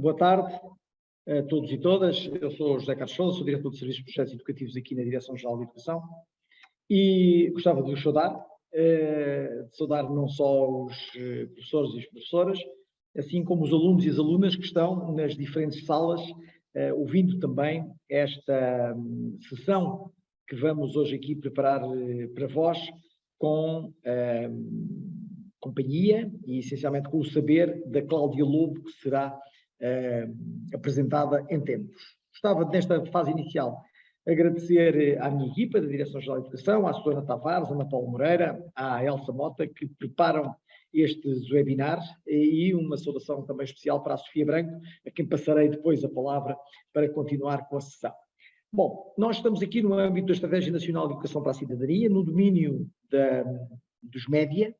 Boa tarde a todos e todas. Eu sou José Carlos Sousa, sou diretor de Serviços de Projetos Educativos aqui na Direção-Geral de Educação e gostava de vos saudar não só os professores e as professoras, assim como os alunos e as alunas que estão nas diferentes salas, ouvindo também esta sessão que vamos hoje aqui preparar para vós com companhia e essencialmente com o saber da Cláudia Lobo, que será apresentada em tempos. Gostava, nesta fase inicial, agradecer à minha equipa da Direção-Geral de Educação, à Susana Tavares, à Ana Paula Moreira, à Elsa Mota, que preparam estes webinars, e uma saudação também especial para a Sofia Branco, a quem passarei depois a palavra para continuar com a sessão. Bom, nós estamos aqui no âmbito da Estratégia Nacional de Educação para a Cidadania, no domínio dos média,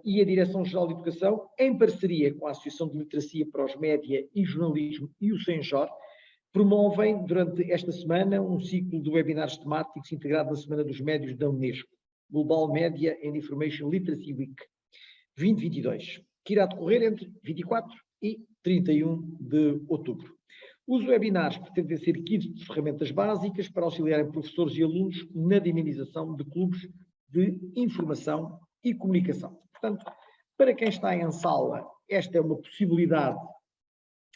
e a Direção-Geral de Educação, em parceria com a Associação de Literacia para os Média e Jornalismo e o Senjor, promovem durante esta semana um ciclo de webinars temáticos integrado na Semana dos Médios da Unesco, Global Media and Information Literacy Week 2022, que irá decorrer entre 24 e 31 de outubro. Os webinars pretendem ser kits de ferramentas básicas para auxiliarem professores e alunos na dinamização de clubes de informação e comunicação. Portanto, para quem está em sala, esta é uma possibilidade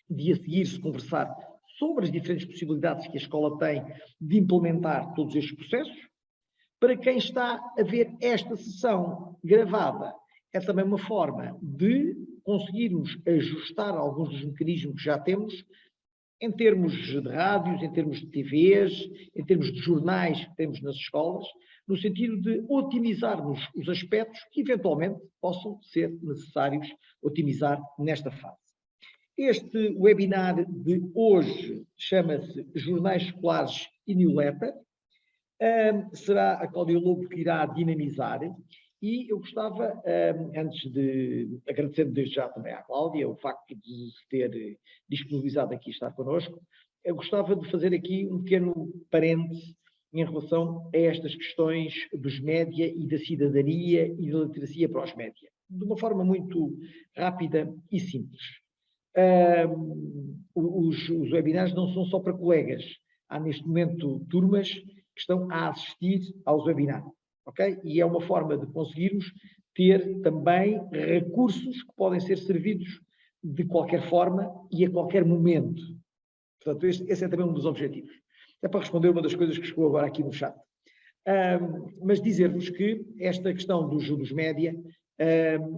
de a seguir se conversar sobre as diferentes possibilidades que a escola tem de implementar todos estes processos. Para quem está a ver esta sessão gravada, é também uma forma de conseguirmos ajustar alguns dos mecanismos que já temos, em termos de rádios, em termos de TVs, em termos de jornais que temos nas escolas, no sentido de otimizarmos os aspectos que eventualmente possam ser necessários otimizar nesta fase. Este webinar de hoje chama-se Jornais Escolares e Newsletter. Será a Cláudia Lobo que irá dinamizar, e eu gostava, antes de agradecer desde já também à Cláudia o facto de se ter disponibilizado aqui estar connosco, eu gostava de fazer aqui um pequeno parêntese em relação a estas questões dos média e da cidadania e da literacia para os média, de uma forma muito rápida e simples. Os webinars não são só para colegas. Há neste momento turmas que estão a assistir aos webinars, ok? E é uma forma de conseguirmos ter também recursos que podem ser servidos de qualquer forma e a qualquer momento. Portanto, esse é também um dos objetivos. É para responder uma das coisas que chegou agora aqui no chat. Mas dizer-vos que esta questão dos média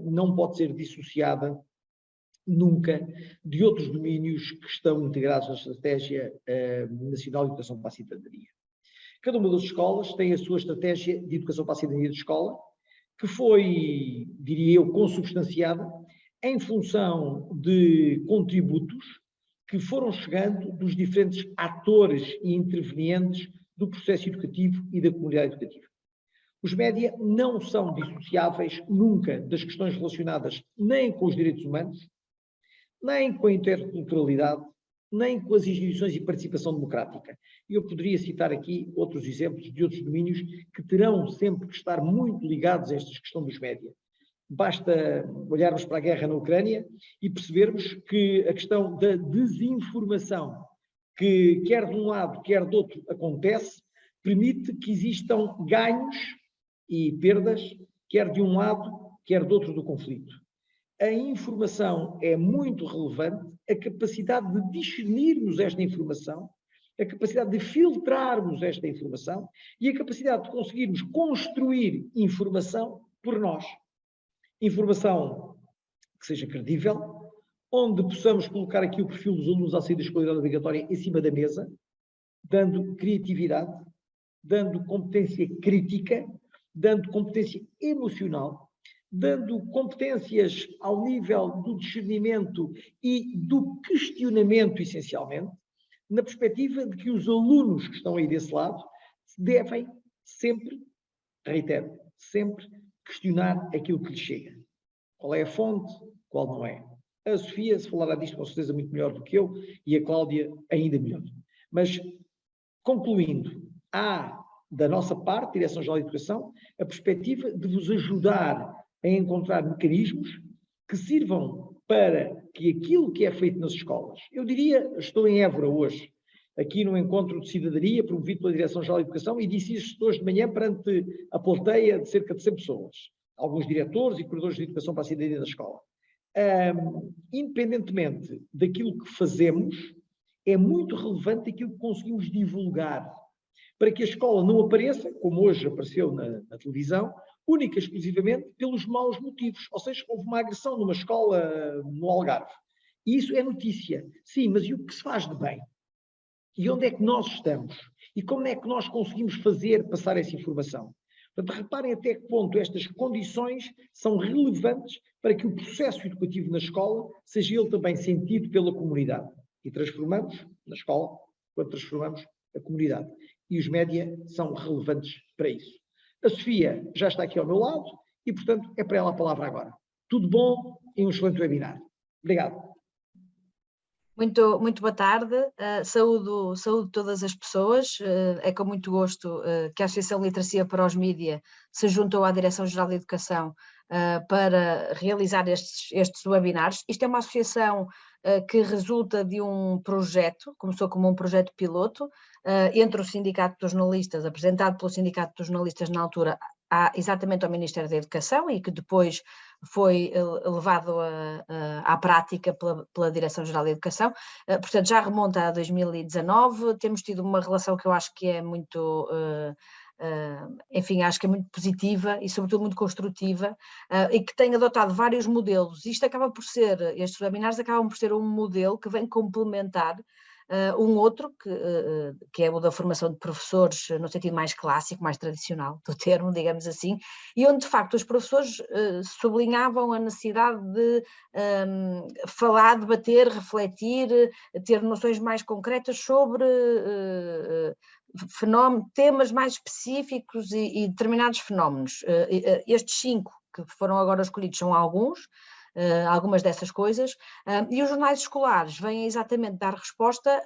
não pode ser dissociada nunca de outros domínios que estão integrados na Estratégia Nacional de Educação para a Cidadania. Cada uma das escolas tem a sua estratégia de educação para a cidadania de escola, que foi, diria eu, consubstanciada em função de contributos que foram chegando dos diferentes atores e intervenientes do processo educativo e da comunidade educativa. Os média não são dissociáveis nunca das questões relacionadas nem com os direitos humanos, nem com a interculturalidade, nem com as instituições e participação democrática. Eu poderia citar aqui outros exemplos de outros domínios que terão sempre que estar muito ligados a esta questão dos média. Basta olharmos para a guerra na Ucrânia e percebermos que a questão da desinformação, que quer de um lado, quer do outro acontece, permite que existam ganhos e perdas, quer de um lado, quer do outro do conflito. A informação é muito relevante, a capacidade de discernirmos esta informação, a capacidade de filtrarmos esta informação e a capacidade de conseguirmos construir informação por nós. Informação que seja credível, onde possamos colocar aqui o perfil dos alunos à saída da escolaridade obrigatória em cima da mesa, dando criatividade, dando competência crítica, dando competência emocional, dando competências ao nível do discernimento e do questionamento, essencialmente, na perspectiva de que os alunos que estão aí desse lado devem sempre, reitero, sempre questionar aquilo que lhes chega. Qual é a fonte, qual não é. A Sofia se falará disto com certeza muito melhor do que eu e a Cláudia ainda melhor. Mas, concluindo, há da nossa parte, Direção-Geral de Educação, a perspectiva de vos ajudar a encontrar mecanismos que sirvam para que aquilo que é feito nas escolas, eu diria, estou em Évora hoje, aqui no encontro de cidadania promovido pela Direção-Geral de Educação, e disse isto hoje de manhã perante a plateia de cerca de 100 pessoas, alguns diretores e curadores de educação para a cidadania da escola. Independentemente daquilo que fazemos, é muito relevante aquilo que conseguimos divulgar, para que a escola não apareça, como hoje apareceu na televisão, única e exclusivamente pelos maus motivos. Ou seja, houve uma agressão numa escola no Algarve. E isso é notícia. Sim, mas e o que se faz de bem? E onde é que nós estamos? E como é que nós conseguimos passar essa informação? Portanto, reparem até que ponto estas condições são relevantes para que o processo educativo na escola seja ele também sentido pela comunidade. E transformamos na escola, quando transformamos a comunidade. E os média são relevantes para isso. A Sofia já está aqui ao meu lado e, portanto, é para ela a palavra agora. Tudo bom e um excelente webinar. Obrigado. Muito boa tarde, saúdo todas as pessoas, é com muito gosto que a Associação Literacia para os Mídia se juntou à Direção-Geral de Educação para realizar estes webinars. Isto é uma associação que resulta de um projeto, começou como um projeto piloto, entre o Sindicato dos Jornalistas, apresentado pelo Sindicato dos Jornalistas na altura, exatamente ao Ministério da Educação, e que depois foi levado à prática pela Direção-Geral de Educação. Portanto, já remonta a 2019, temos tido uma relação que eu acho que é muito... enfim, acho que é muito positiva e sobretudo muito construtiva, e que tem adotado vários modelos. Estes webinars acabam por ser um modelo que vem complementar um outro, que é o da formação de professores, no sentido mais clássico, mais tradicional do termo, digamos assim, e onde de facto os professores sublinhavam a necessidade de falar, debater, refletir, ter noções mais concretas sobre temas mais específicos e determinados fenómenos. Estes 5 que foram agora escolhidos são algumas dessas coisas, e os jornais escolares vêm exatamente dar resposta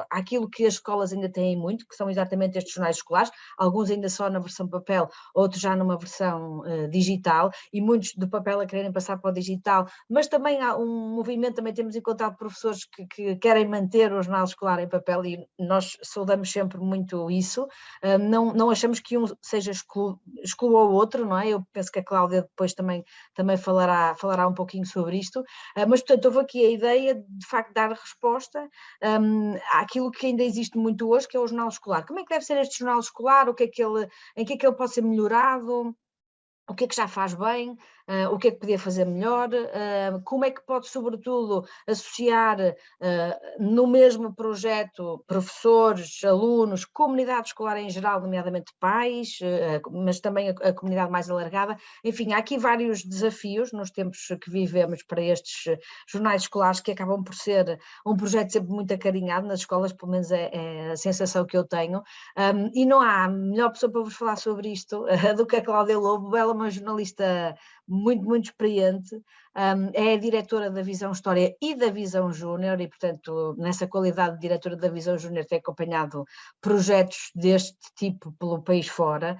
àquilo que as escolas ainda têm muito, que são exatamente estes jornais escolares, alguns ainda só na versão papel, outros já numa versão digital, e muitos do papel a quererem passar para o digital, mas também há um movimento, também temos encontrado professores que querem manter o jornal escolar em papel, e nós saudamos sempre muito isso. Não achamos que um seja exclua o outro, não é? Eu penso que a Cláudia depois também falará um pouquinho sobre isto, mas portanto houve aqui a ideia de facto dar resposta àquilo que ainda existe muito hoje, que é o jornal escolar. Como é que deve ser este jornal escolar? Em que é que ele pode ser melhorado? O que é que já faz bem, o que é que podia fazer melhor, como é que pode, sobretudo, associar no mesmo projeto professores, alunos, comunidade escolar em geral, nomeadamente pais, mas também a comunidade mais alargada. Enfim, há aqui vários desafios nos tempos que vivemos para estes jornais escolares, que acabam por ser um projeto sempre muito acarinhado nas escolas, pelo menos é a sensação que eu tenho, e não há melhor pessoa para vos falar sobre isto do que a Cláudia Lobo. Ela é uma jornalista muito experiente, é a diretora da Visão História e da Visão Júnior, e portanto nessa qualidade de diretora da Visão Júnior tem acompanhado projetos deste tipo pelo país fora.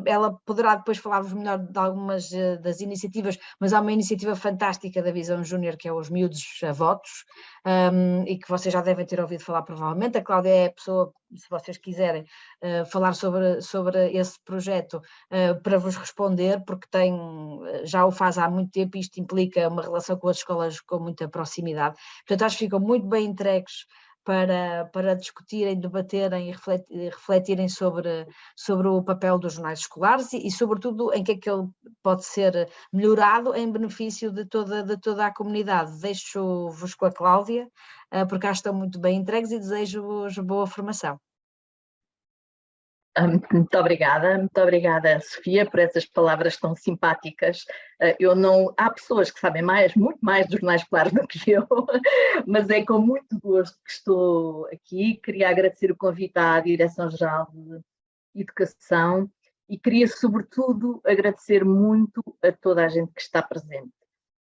Ela poderá depois falar-vos melhor de algumas das iniciativas, mas há uma iniciativa fantástica da Visão Júnior, que é os Miúdos a Votos, e que vocês já devem ter ouvido falar provavelmente. A Cláudia é a pessoa, se vocês quiserem falar sobre esse projeto, para vos responder, porque já o faz há muito tempo, e isto implica uma relação com as escolas com muita proximidade. Portanto, acho que ficam muito bem entregues para discutirem, debaterem e refletirem sobre o papel dos jornais escolares e sobretudo, em que é que ele pode ser melhorado em benefício de toda a comunidade. Deixo-vos com a Cláudia, porque acho que estão muito bem entregues, e desejo-vos boa formação. Muito obrigada, Sofia, por essas palavras tão simpáticas. Há pessoas que sabem muito mais dos jornais escolares do que eu, mas é com muito gosto que estou aqui. Queria agradecer o convite à Direção-Geral de Educação e queria, sobretudo, agradecer muito a toda a gente que está presente.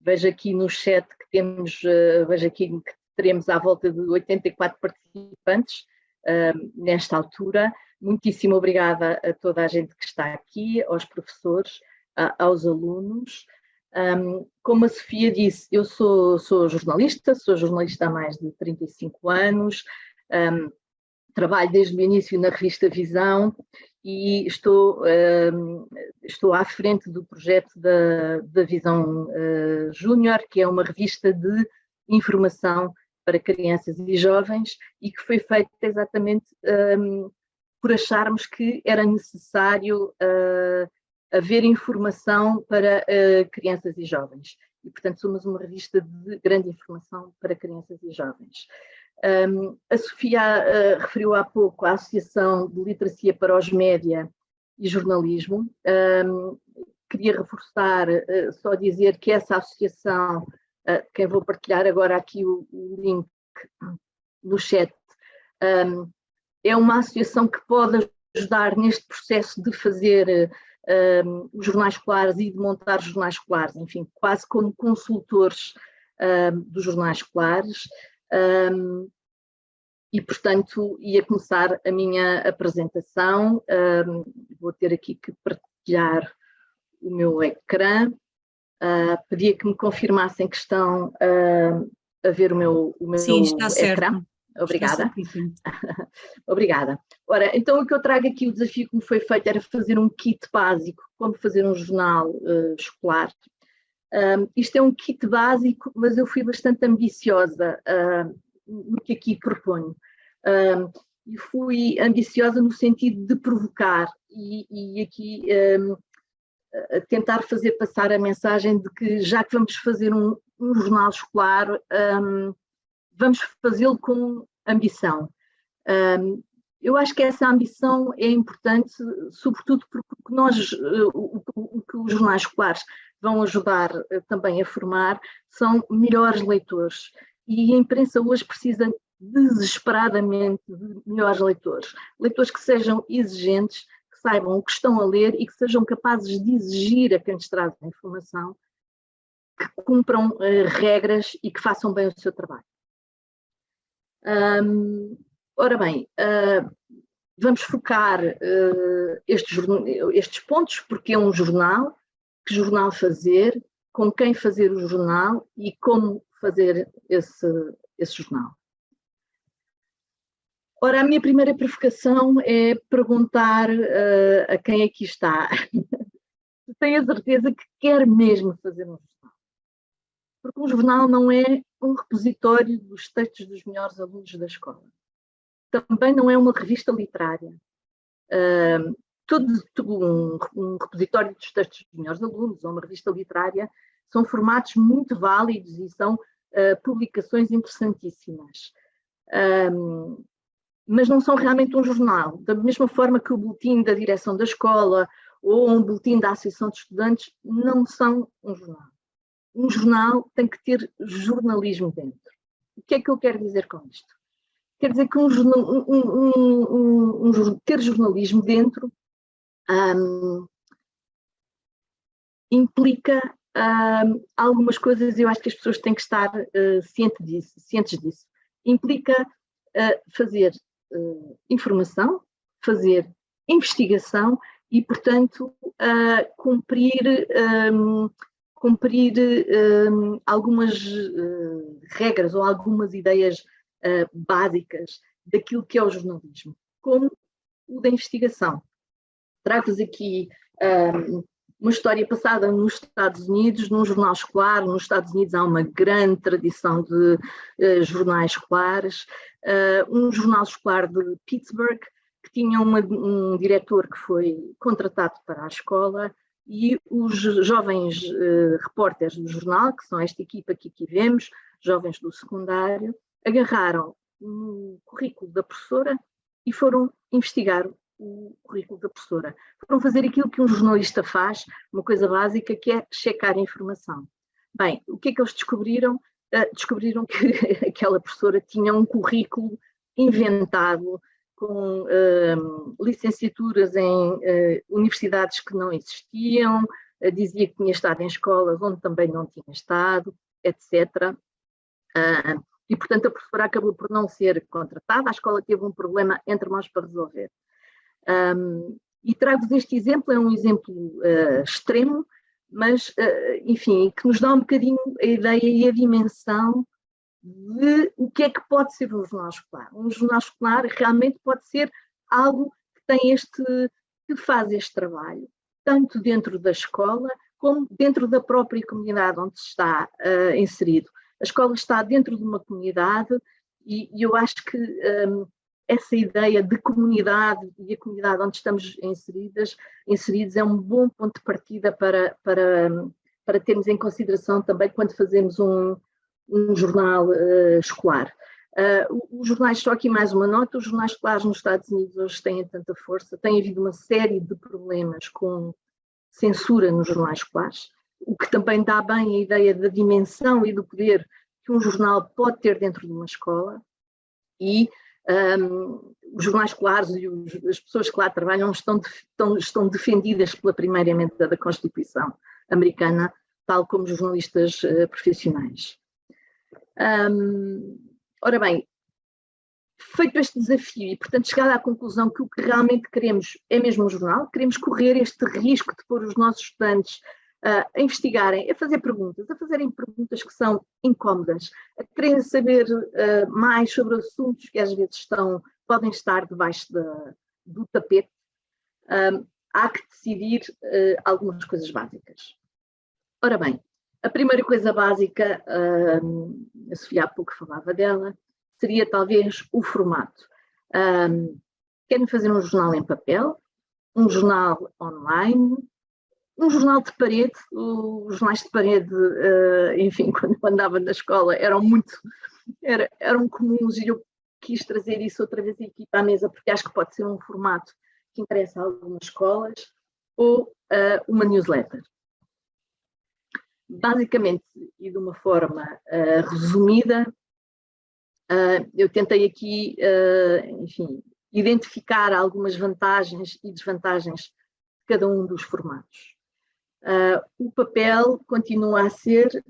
Vejo aqui no chat que teremos à volta de 84 participantes nesta altura. Muitíssimo obrigada a toda a gente que está aqui, aos professores, aos alunos. Como a Sofia disse, eu sou jornalista há mais de 35 anos, trabalho desde o início na revista Visão e estou à frente do projeto da Visão Júnior, que é uma revista de informação para crianças e jovens e que foi feita exatamente por acharmos que era necessário haver informação para crianças e jovens. E, portanto, somos uma revista de grande informação para crianças e jovens. A Sofia referiu há pouco a Associação de Literacia para os Média e Jornalismo. Queria reforçar, só dizer que essa associação, quem vou partilhar agora aqui o link no chat, é uma associação que pode ajudar neste processo de fazer os jornais escolares e de montar jornais escolares, enfim, quase como consultores dos jornais escolares. E, portanto, ia começar a minha apresentação. Vou ter aqui que partilhar o meu ecrã. Pedia que me confirmassem que estão a ver o meu Sim, está certo. ecrã. Obrigada. Está Obrigada. Ora, então o que eu trago aqui, o desafio que me foi feito era fazer um kit básico, como fazer um jornal escolar. Isto é um kit básico, mas eu fui bastante ambiciosa no que aqui proponho. E fui ambiciosa no sentido de provocar e aqui tentar fazer passar a mensagem de que já que vamos fazer um jornal escolar, vamos fazê-lo com ambição. Eu acho que essa ambição é importante, sobretudo porque o que os jornais escolares vão ajudar também a formar são melhores leitores. E a imprensa hoje precisa desesperadamente de melhores leitores. Leitores que sejam exigentes, que saibam o que estão a ler e que sejam capazes de exigir a quem lhes traz a informação, que cumpram regras e que façam bem o seu trabalho. Ora bem, vamos focar estes pontos, porque é um jornal, que jornal fazer, com quem fazer o jornal e como fazer esse jornal. Ora, a minha primeira provocação é perguntar a quem aqui está se tem a certeza que quer mesmo fazer um jornal. Porque um jornal não é um repositório dos textos dos melhores alunos da escola. Também não é uma revista literária. Um repositório dos textos dos melhores alunos ou uma revista literária são formatos muito válidos e são publicações interessantíssimas. Mas não são realmente um jornal. Da mesma forma que o boletim da direção da escola ou um boletim da associação de estudantes não são um jornal. Um jornal tem que ter jornalismo dentro. O que é que eu quero dizer com isto? Quer dizer que ter jornalismo dentro implica algumas coisas, e eu acho que as pessoas têm que estar cientes disso. Implica fazer informação, fazer investigação e, portanto, cumprir algumas regras ou algumas ideias básicas daquilo que é o jornalismo, como o da investigação. Trago-vos aqui uma história passada nos Estados Unidos, num jornal escolar. Nos Estados Unidos há uma grande tradição de jornais escolares. Um jornal escolar de Pittsburgh, que tinha um diretor que foi contratado para a escola, e os jovens repórteres do jornal, que são esta equipa que aqui vemos, jovens do secundário, agarraram o currículo da professora e foram investigar o currículo da professora. Foram fazer aquilo que um jornalista faz, uma coisa básica, que é checar a informação. Bem, o que é que eles descobriram? Descobriram que aquela professora tinha um currículo inventado, com licenciaturas em universidades que não existiam, dizia que tinha estado em escolas onde também não tinha estado, etc. E, portanto, a professora acabou por não ser contratada, a escola teve um problema entre mãos para resolver. E trago-vos este exemplo, é um exemplo extremo, mas, enfim, que nos dá um bocadinho a ideia e a dimensão de o que é que pode ser um jornal escolar. Um jornal escolar realmente pode ser algo que tem que faz este trabalho, tanto dentro da escola como dentro da própria comunidade onde se está inserido. A escola está dentro de uma comunidade e eu acho que essa ideia de comunidade e a comunidade onde estamos inseridos é um bom ponto de partida para termos em consideração também quando fazemos um jornal escolar. Os jornais, só aqui mais uma nota, os jornais escolares nos Estados Unidos hoje têm tanta força, tem havido uma série de problemas com censura nos jornais escolares, o que também dá bem a ideia da dimensão e do poder que um jornal pode ter dentro de uma escola, e os jornais escolares e as pessoas que lá trabalham estão defendidas pela primeira emenda da Constituição americana, tal como os jornalistas profissionais. Ora bem, feito este desafio e, portanto, chegado à conclusão que o que realmente queremos é mesmo um jornal, queremos correr este risco de pôr os nossos estudantes a investigarem, a fazerem perguntas que são incómodas, a quererem saber mais sobre assuntos que às vezes podem estar debaixo do tapete, há que decidir algumas coisas básicas. Ora bem, a primeira coisa básica, a Sofia há pouco falava dela, seria talvez o formato. Querem fazer um jornal em papel, um jornal online, um jornal de parede. Os jornais de parede, enfim, quando eu andava na escola eram comuns e eu quis trazer isso outra vez aqui para a mesa porque acho que pode ser um formato que interessa a algumas escolas, ou uma newsletter. Basicamente, e de uma forma resumida, eu tentei aqui, enfim, identificar algumas vantagens e desvantagens de cada um dos formatos. O papel continua a ser,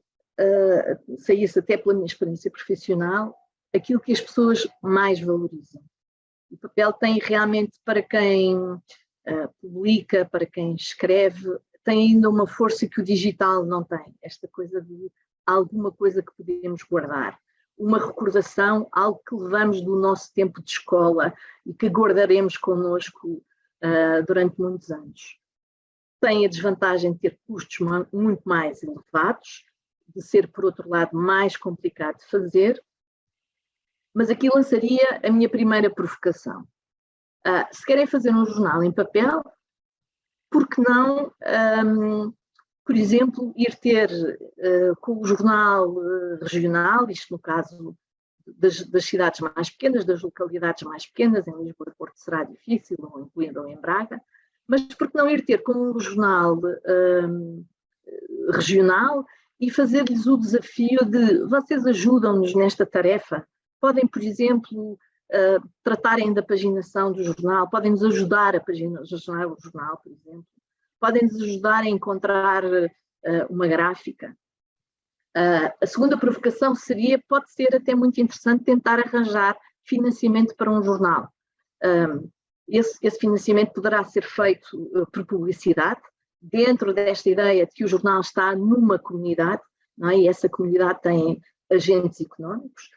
saía-se até pela minha experiência profissional, aquilo que as pessoas mais valorizam. O papel tem realmente, para quem publica, para quem escreve, tem ainda uma força que o digital não tem. Esta coisa de alguma coisa que podemos guardar. Uma recordação, algo que levamos do nosso tempo de escola e que guardaremos connosco durante muitos anos. Tem a desvantagem de ter custos muito mais elevados, de ser, por outro lado, mais complicado de fazer, mas aqui lançaria a minha primeira provocação. Se querem fazer um jornal em papel, por que não, por exemplo, ir ter com o jornal regional, isto no caso das cidades mais pequenas, das localidades mais pequenas, em Lisboa e Porto será difícil, ou em Coimbra ou em Braga, mas por que não ir ter como um jornal regional e fazer-lhes o desafio de vocês ajudam-nos nesta tarefa, podem, por exemplo, tratarem da paginação do jornal, podem nos ajudar a paginar o jornal, por exemplo, podem nos ajudar a encontrar uma gráfica. A segunda provocação seria, pode ser até muito interessante tentar arranjar financiamento para um jornal. Esse financiamento poderá ser feito por publicidade, dentro desta ideia de que o jornal está numa comunidade, não é? E essa comunidade tem agentes económicos,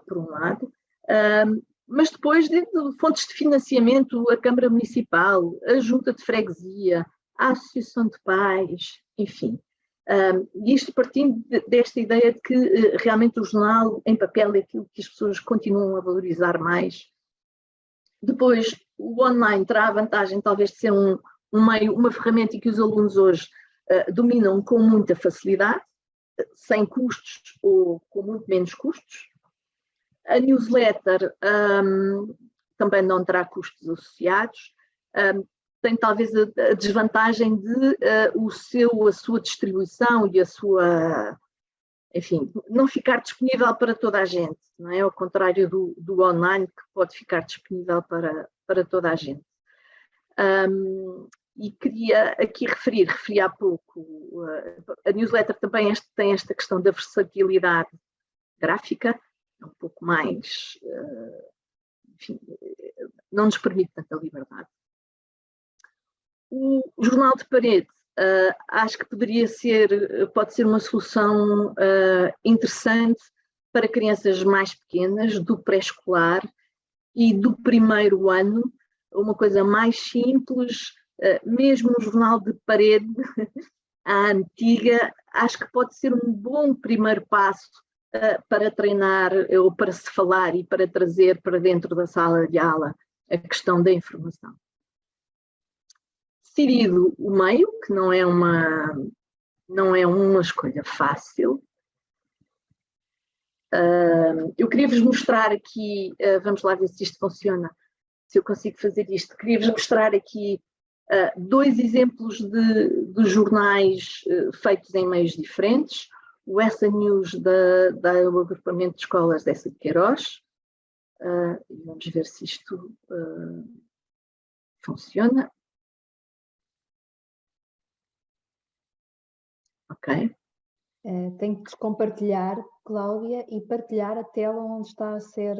por um lado, mas depois de fontes de financiamento, a Câmara Municipal, a Junta de Freguesia, a Associação de Pais, enfim. Isto partindo desta ideia de que realmente o jornal em papel é aquilo que as pessoas continuam a valorizar mais. Depois, o online terá a vantagem talvez de ser um meio, uma ferramenta que os alunos hoje dominam com muita facilidade, sem custos ou com muito menos custos. A newsletter também não terá custos associados. Tem talvez a desvantagem de a sua distribuição e a sua, enfim, não ficar disponível para toda a gente, não é? Ao contrário do online, que pode ficar disponível para toda a gente. E queria aqui referi há pouco, a newsletter também tem esta questão da versatilidade gráfica, é um pouco mais, enfim, não nos permite tanta liberdade. O jornal de parede acho que pode ser uma solução interessante para crianças mais pequenas, do pré-escolar e do primeiro ano, uma coisa mais simples, mesmo um jornal de parede à antiga, acho que pode ser um bom primeiro passo para treinar ou para se falar e para trazer para dentro da sala de aula a questão da informação. Decidido o meio, que não é uma escolha fácil, eu queria-vos mostrar aqui, vamos lá ver se isto funciona, se eu consigo fazer isto, queria-vos mostrar aqui 2 exemplos de jornais feitos em meios diferentes, o Essa News do agrupamento de escolas dessa de Queiroz, vamos ver se isto funciona. Ok. Tem que descompartilhar, Cláudia, e partilhar a tela onde está a ser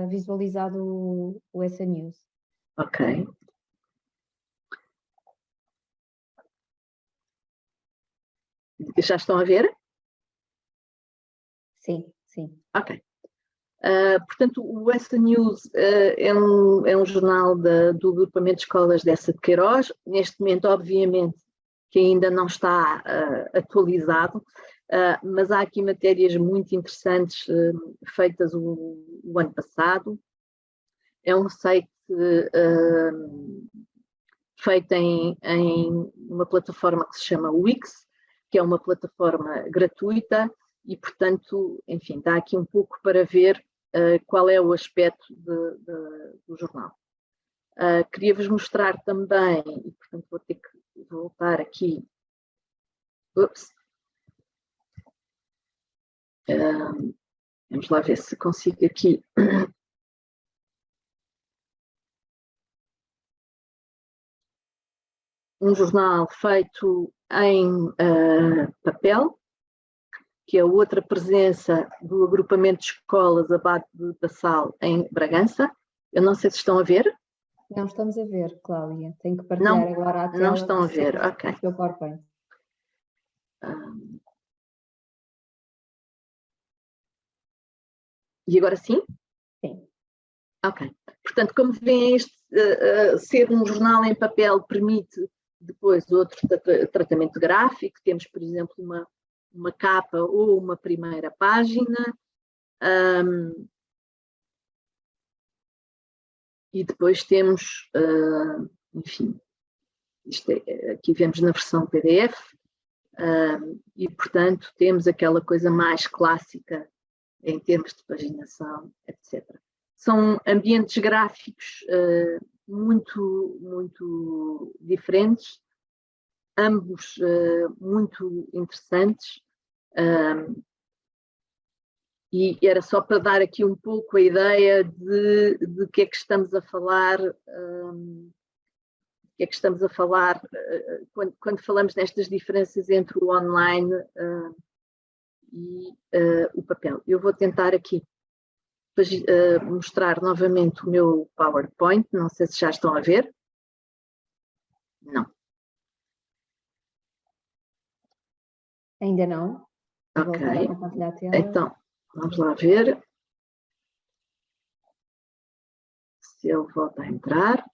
visualizado o Essa News. Ok. Já estão a ver? Sim, sim. Ok. Portanto, o Essa News é um jornal do agrupamento de escolas dessa de Queiroz. Neste momento, obviamente, que ainda não está atualizado, mas há aqui matérias muito interessantes feitas o ano passado. É um site feito em uma plataforma que se chama Wix, que é uma plataforma gratuita e, portanto, enfim, dá aqui um pouco para ver qual é o aspecto do jornal. Queria-vos mostrar também, e portanto vou ter que voltar aqui. Vamos lá ver se consigo aqui. Um jornal feito em papel, que é outra presença do agrupamento de escolas Abade de Bassal em Bragança. Eu não sei se estão a ver. Não estamos a ver, Cláudia. Tenho que partilhar agora a tela. Não estão a ver, ok. O seu PowerPoint. E agora sim? Sim. Ok. Portanto, como veem, ser um jornal em papel permite depois outro tratamento gráfico. Temos, por exemplo, uma capa ou uma primeira página. E depois temos, enfim, aqui vemos na versão PDF, e portanto temos aquela coisa mais clássica em termos de paginação, etc. São ambientes gráficos muito, muito diferentes, ambos muito interessantes, e era só para dar aqui um pouco a ideia de que é que estamos a falar, quando falamos nestas diferenças entre o online e o papel. Eu vou tentar aqui mostrar novamente o meu PowerPoint, não sei se já estão a ver. Não. Ainda não? Ok. Vou voltar a compartilhar a tela. Então, vamos lá ver se ele volta a entrar.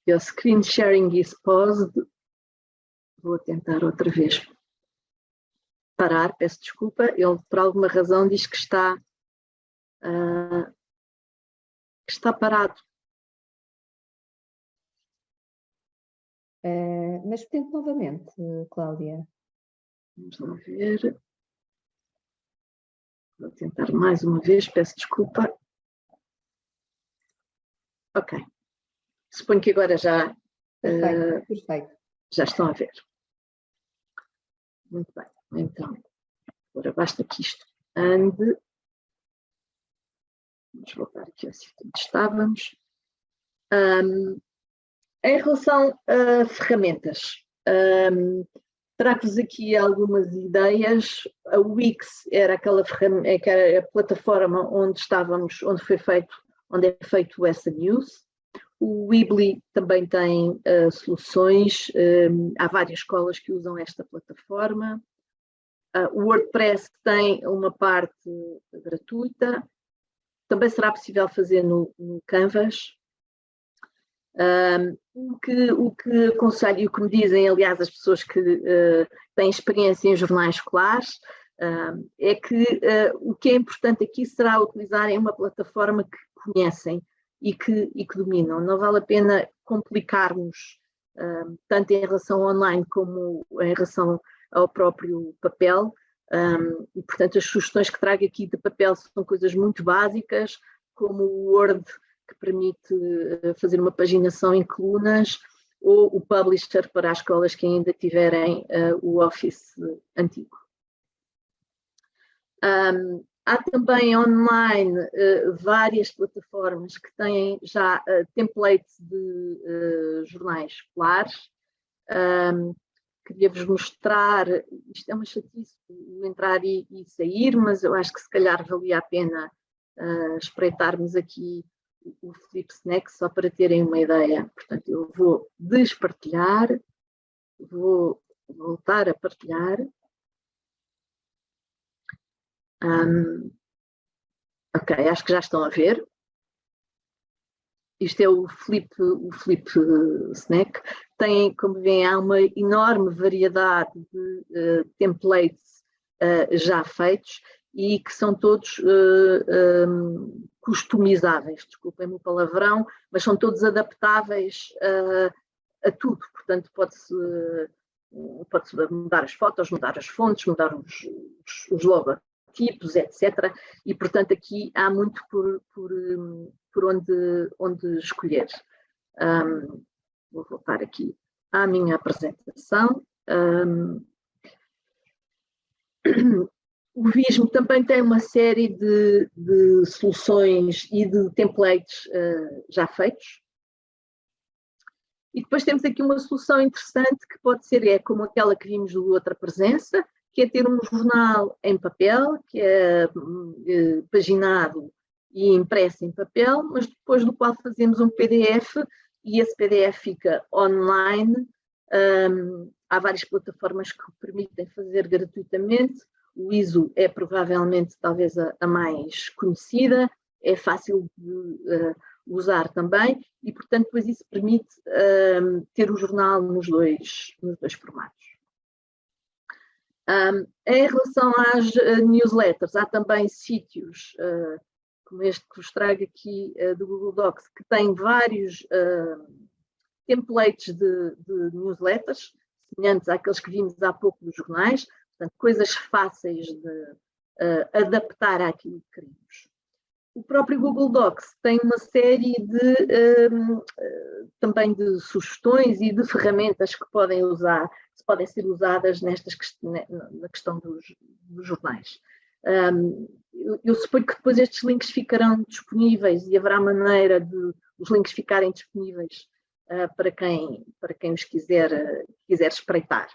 Your screen sharing is paused. Vou tentar outra vez parar, peço desculpa. Ele, por alguma razão, diz que está parado. Mas tente novamente, Cláudia. Vamos lá ver. Vou tentar mais uma vez, peço desculpa. Ok. Suponho que agora já, Perfeito. já estão a ver. Muito bem. Então, agora basta que isto ande. Vamos voltar aqui ao sítio onde estávamos. Em relação a ferramentas, trago-vos aqui algumas ideias. A Wix era aquela ferramenta, que era a plataforma onde é feito o Essa News. O Weebly também tem soluções, há várias escolas que usam esta plataforma. O WordPress tem uma parte gratuita, também será possível fazer no Canvas. O que aconselho e o que me dizem, aliás, as pessoas que têm experiência em jornais escolares, é que o que é importante aqui será utilizarem uma plataforma que conhecem e que dominam. Não vale a pena complicarmos tanto em relação ao online como em relação ao próprio papel. E, portanto, as sugestões que trago aqui de papel são coisas muito básicas, como o Word, que permite fazer uma paginação em colunas, ou o Publisher para as escolas que ainda tiverem o Office antigo. Há também online várias plataformas que têm já templates de jornais escolares. Queria-vos mostrar, isto é uma chatice, entrar e sair, mas eu acho que se calhar valia a pena espreitarmos aqui o Flipsnack só para terem uma ideia. Portanto, eu vou despartilhar, vou voltar a partilhar. Ok, acho que já estão a ver. Isto é o Flipsnack. Tem, como veem, há uma enorme variedade de templates já feitos e que são todos customizáveis, desculpem-me o palavrão, mas são todos adaptáveis a tudo. Portanto, pode-se mudar as fotos, mudar as fontes, mudar os logotipos, etc. E, portanto, aqui há muito por onde escolher. Vou voltar aqui à minha apresentação. O Vismo também tem uma série de soluções e de templates já feitos. E depois temos aqui uma solução interessante que pode ser como aquela que vimos do Outra Presença, que é ter um jornal em papel, que é paginado e impresso em papel, mas depois do qual fazemos um PDF e esse PDF fica online. Há várias plataformas que o permitem fazer gratuitamente. O ISO é provavelmente talvez a mais conhecida, é fácil de usar também e, portanto, depois isso permite ter o jornal nos dois formatos. Em relação às newsletters, há também sítios, como este que vos trago aqui do Google Docs, que tem vários templates de newsletters, semelhantes àqueles que vimos há pouco dos jornais, portanto, coisas fáceis de adaptar àquilo que queremos. O próprio Google Docs tem uma série também de sugestões e de ferramentas que podem ser usadas na questão dos jornais. Eu suponho que depois estes links ficarão disponíveis e haverá maneira de os links ficarem disponíveis para quem os quiser espreitar.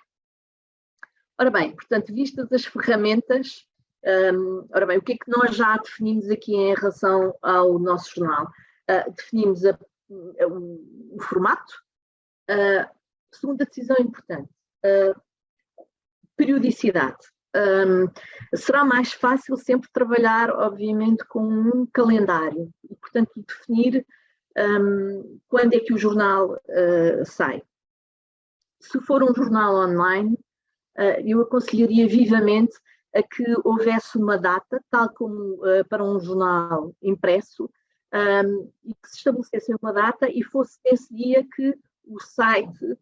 Ora bem, portanto, vistas as ferramentas, ora bem, o que é que nós já definimos aqui em relação ao nosso jornal? Definimos o formato. Segunda decisão importante, periodicidade. Será mais fácil sempre trabalhar, obviamente, com um calendário e, portanto, definir quando é que o jornal sai. Se for um jornal online, eu aconselharia vivamente a que houvesse uma data, tal como para um jornal impresso, e que se estabelecesse uma data e fosse esse dia que o site,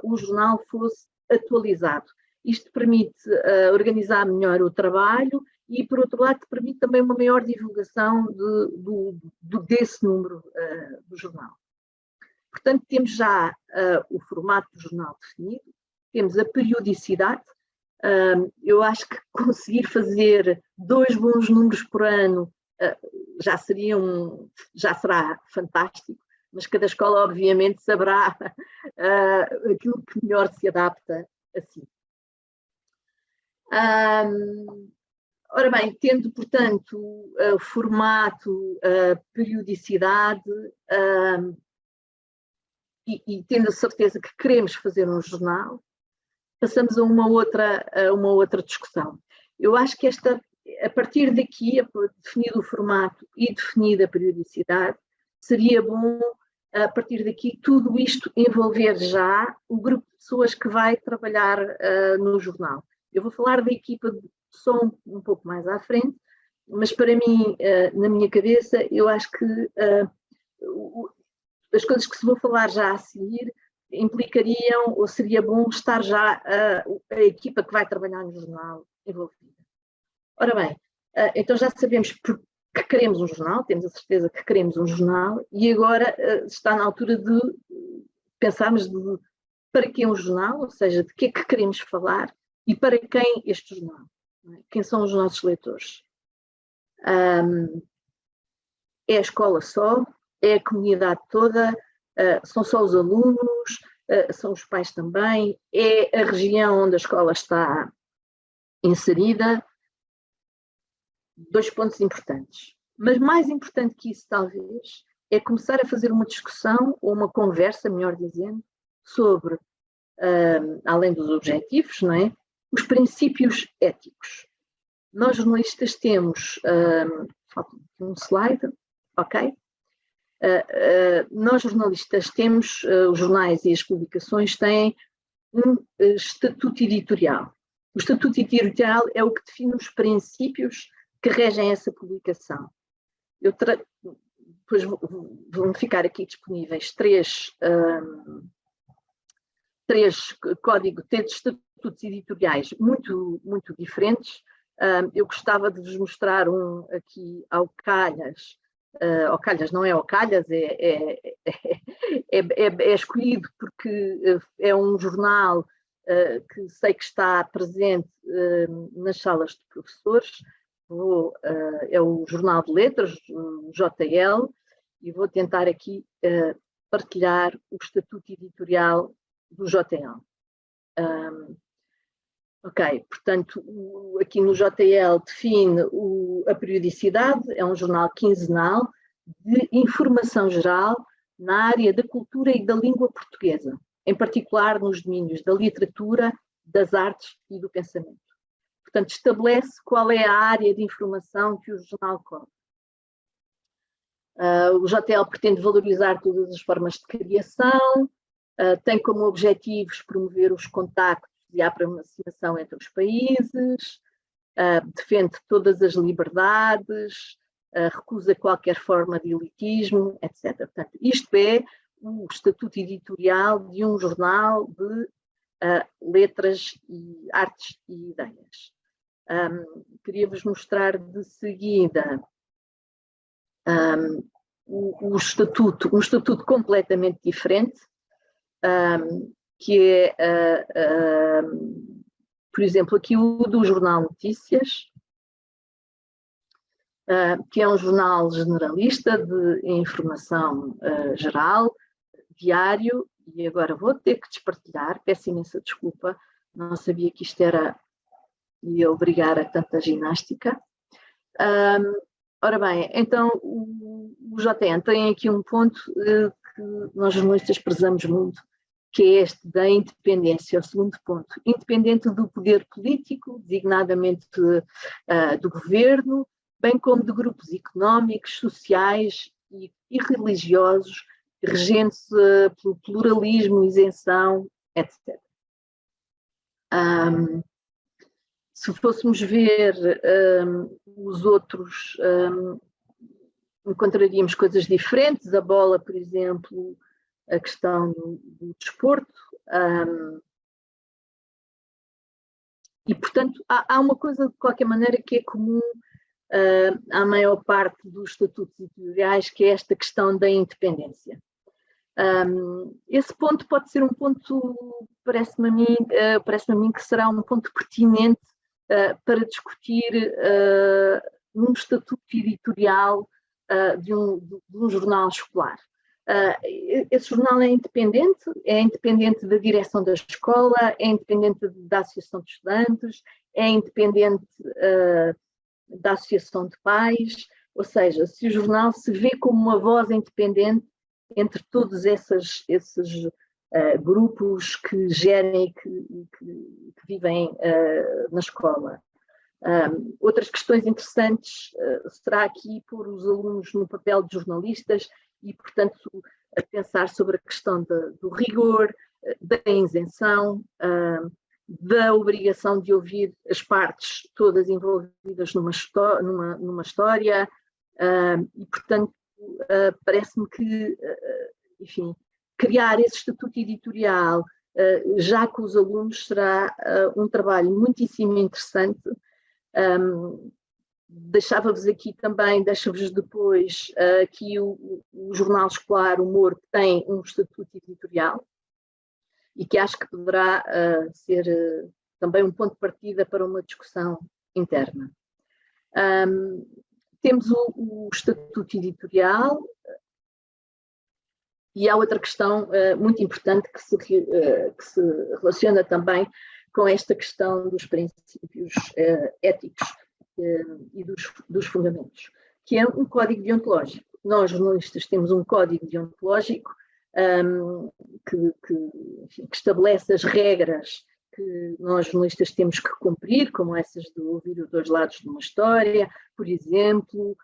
o jornal fosse atualizado. Isto permite organizar melhor o trabalho e, por outro lado, permite também uma maior divulgação desse número do jornal. Portanto, temos já o formato do jornal definido, temos a periodicidade. Eu acho que conseguir fazer 2 bons números por ano já será fantástico, mas cada escola, obviamente, saberá aquilo que melhor se adapta a si. Ora bem, tendo, portanto, o formato, a periodicidade, e tendo a certeza que queremos fazer um jornal, passamos a uma outra discussão. Eu acho que a partir daqui, definido o formato e definida a periodicidade, seria bom, a partir daqui, tudo isto envolver já o grupo de pessoas que vai trabalhar no jornal. Eu vou falar da equipa só um pouco mais à frente, mas para mim, na minha cabeça, eu acho que as coisas que se vou falar já a seguir implicariam, ou seria bom estar já a equipa que vai trabalhar no jornal envolvida. Ora bem, então já sabemos que queremos um jornal, temos a certeza que queremos um jornal, e agora está na altura de pensarmos para que é um jornal, ou seja, de que é que queremos falar e para quem este jornal. Quem são os nossos leitores? É a escola só? É a comunidade toda? São só os alunos? São os pais também? É a região onde a escola está inserida? 2 pontos importantes. Mas mais importante que isso, talvez, é começar a fazer uma discussão, ou uma conversa, melhor dizendo, sobre, além dos objetivos, não é? Os princípios éticos. Nós jornalistas temos, falta um slide, ok? Nós jornalistas temos, os jornais e as publicações têm um estatuto editorial. O estatuto editorial é o que define os princípios que regem essa publicação. Depois vão ficar aqui disponíveis três códigos, 3 estatutos editoriais muito, muito diferentes. Eu gostava de vos mostrar um aqui ao Calhas. Ao Calhas não é ao Calhas, é escolhido porque é um jornal que sei que está presente nas salas de professores. É o Jornal de Letras, o JL, e vou tentar aqui partilhar o estatuto editorial do JL. Ok, portanto, aqui no JL define a periodicidade, é um jornal quinzenal de informação geral na área da cultura e da língua portuguesa, em particular nos domínios da literatura, das artes e do pensamento. Portanto, estabelece qual é a área de informação que o jornal cobre. O JL pretende valorizar todas as formas de criação, tem como objetivos promover os contactos e a aproximação entre os países, defende todas as liberdades, recusa qualquer forma de elitismo, etc. Portanto, isto é o estatuto editorial de um jornal de letras, e artes e ideias. Queria-vos mostrar de seguida um estatuto completamente diferente, que é, por exemplo, aqui o do Jornal Notícias, que é um jornal generalista de informação geral, diário, e agora vou ter que despartilhar, peço imensa desculpa, não sabia que isto ia obrigar a tanta ginástica. Ora bem, então o JN tem aqui um ponto que nós jornalistas prezamos muito, que é este da independência, o segundo ponto, independente do poder político, designadamente do governo, bem como de grupos económicos, sociais e religiosos, regentes pelo pluralismo, isenção, etc. Se fôssemos ver os outros, encontraríamos coisas diferentes. A bola, por exemplo, a questão do desporto. E, portanto, há uma coisa, de qualquer maneira, que é comum à maior parte dos estatutos editoriais, que é esta questão da independência. Esse ponto pode ser um ponto, parece-me a mim que será um ponto pertinente para discutir num estatuto editorial de um jornal escolar. Esse jornal é independente da direção da escola, é independente da associação de estudantes, é independente da associação de pais, ou seja, se o jornal se vê como uma voz independente, entre todos esses grupos que gerem e que vivem na escola. Outras questões interessantes será aqui pôr os alunos no papel de jornalistas e, portanto, a pensar sobre a questão do rigor, da isenção, da obrigação de ouvir as partes todas envolvidas numa história e, portanto, parece-me que, enfim, criar esse estatuto editorial já com os alunos será um trabalho muitíssimo interessante. Deixava-vos aqui também, deixo-vos depois aqui o Jornal Escolar Humor, que tem um estatuto editorial e que acho que poderá ser também um ponto de partida para uma discussão interna. Temos o estatuto editorial e há outra questão muito importante que se relaciona também com esta questão dos princípios éticos e dos fundamentos, que é um código deontológico. Nós, jornalistas, temos um código deontológico que estabelece as regras que nós, jornalistas, temos que cumprir, como essas de ouvir os dois lados de uma história, por exemplo,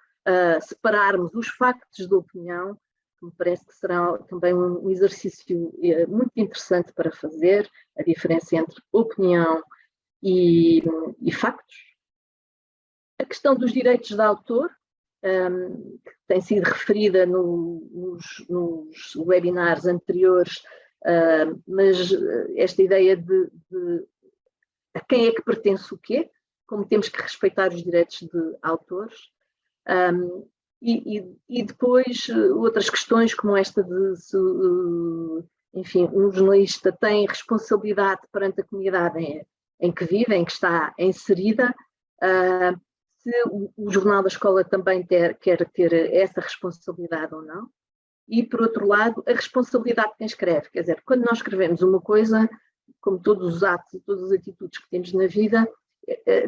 separarmos os factos da opinião, que me parece que será também um exercício muito interessante para fazer, a diferença entre opinião e factos. A questão dos direitos de autor, que tem sido referida nos webinars anteriores, mas esta ideia de a quem é que pertence o quê, como temos que respeitar os direitos de autores, e depois outras questões como esta de se, enfim, um jornalista tem responsabilidade perante a comunidade em que vive, em que está inserida, se o jornal da escola também quer ter essa responsabilidade ou não. E, por outro lado, a responsabilidade de quem escreve. Quer dizer, quando nós escrevemos uma coisa, como todos os atos e todas as atitudes que temos na vida,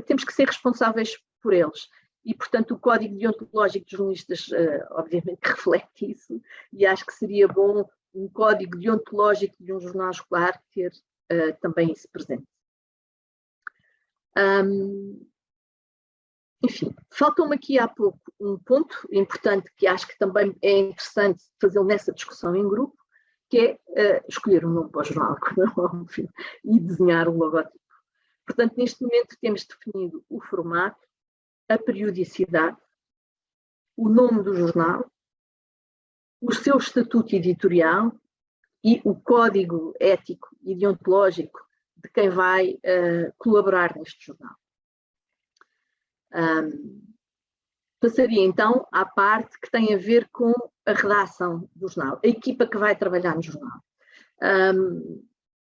temos que ser responsáveis por eles. E, portanto, o Código Deontológico dos Jornalistas, obviamente, reflete isso, e acho que seria bom um Código Deontológico de um jornal escolar ter também isso presente. Enfim, faltou-me aqui há pouco um ponto importante que acho que também é interessante fazê-lo nessa discussão em grupo, que é escolher um nome para o jornal, como é óbvio, e desenhar um logotipo. Portanto, neste momento temos definido o formato, a periodicidade, o nome do jornal, o seu estatuto editorial e o código ético e deontológico de quem vai colaborar neste jornal. Passaria então à parte que tem a ver com a redação do jornal, a equipa que vai trabalhar no jornal.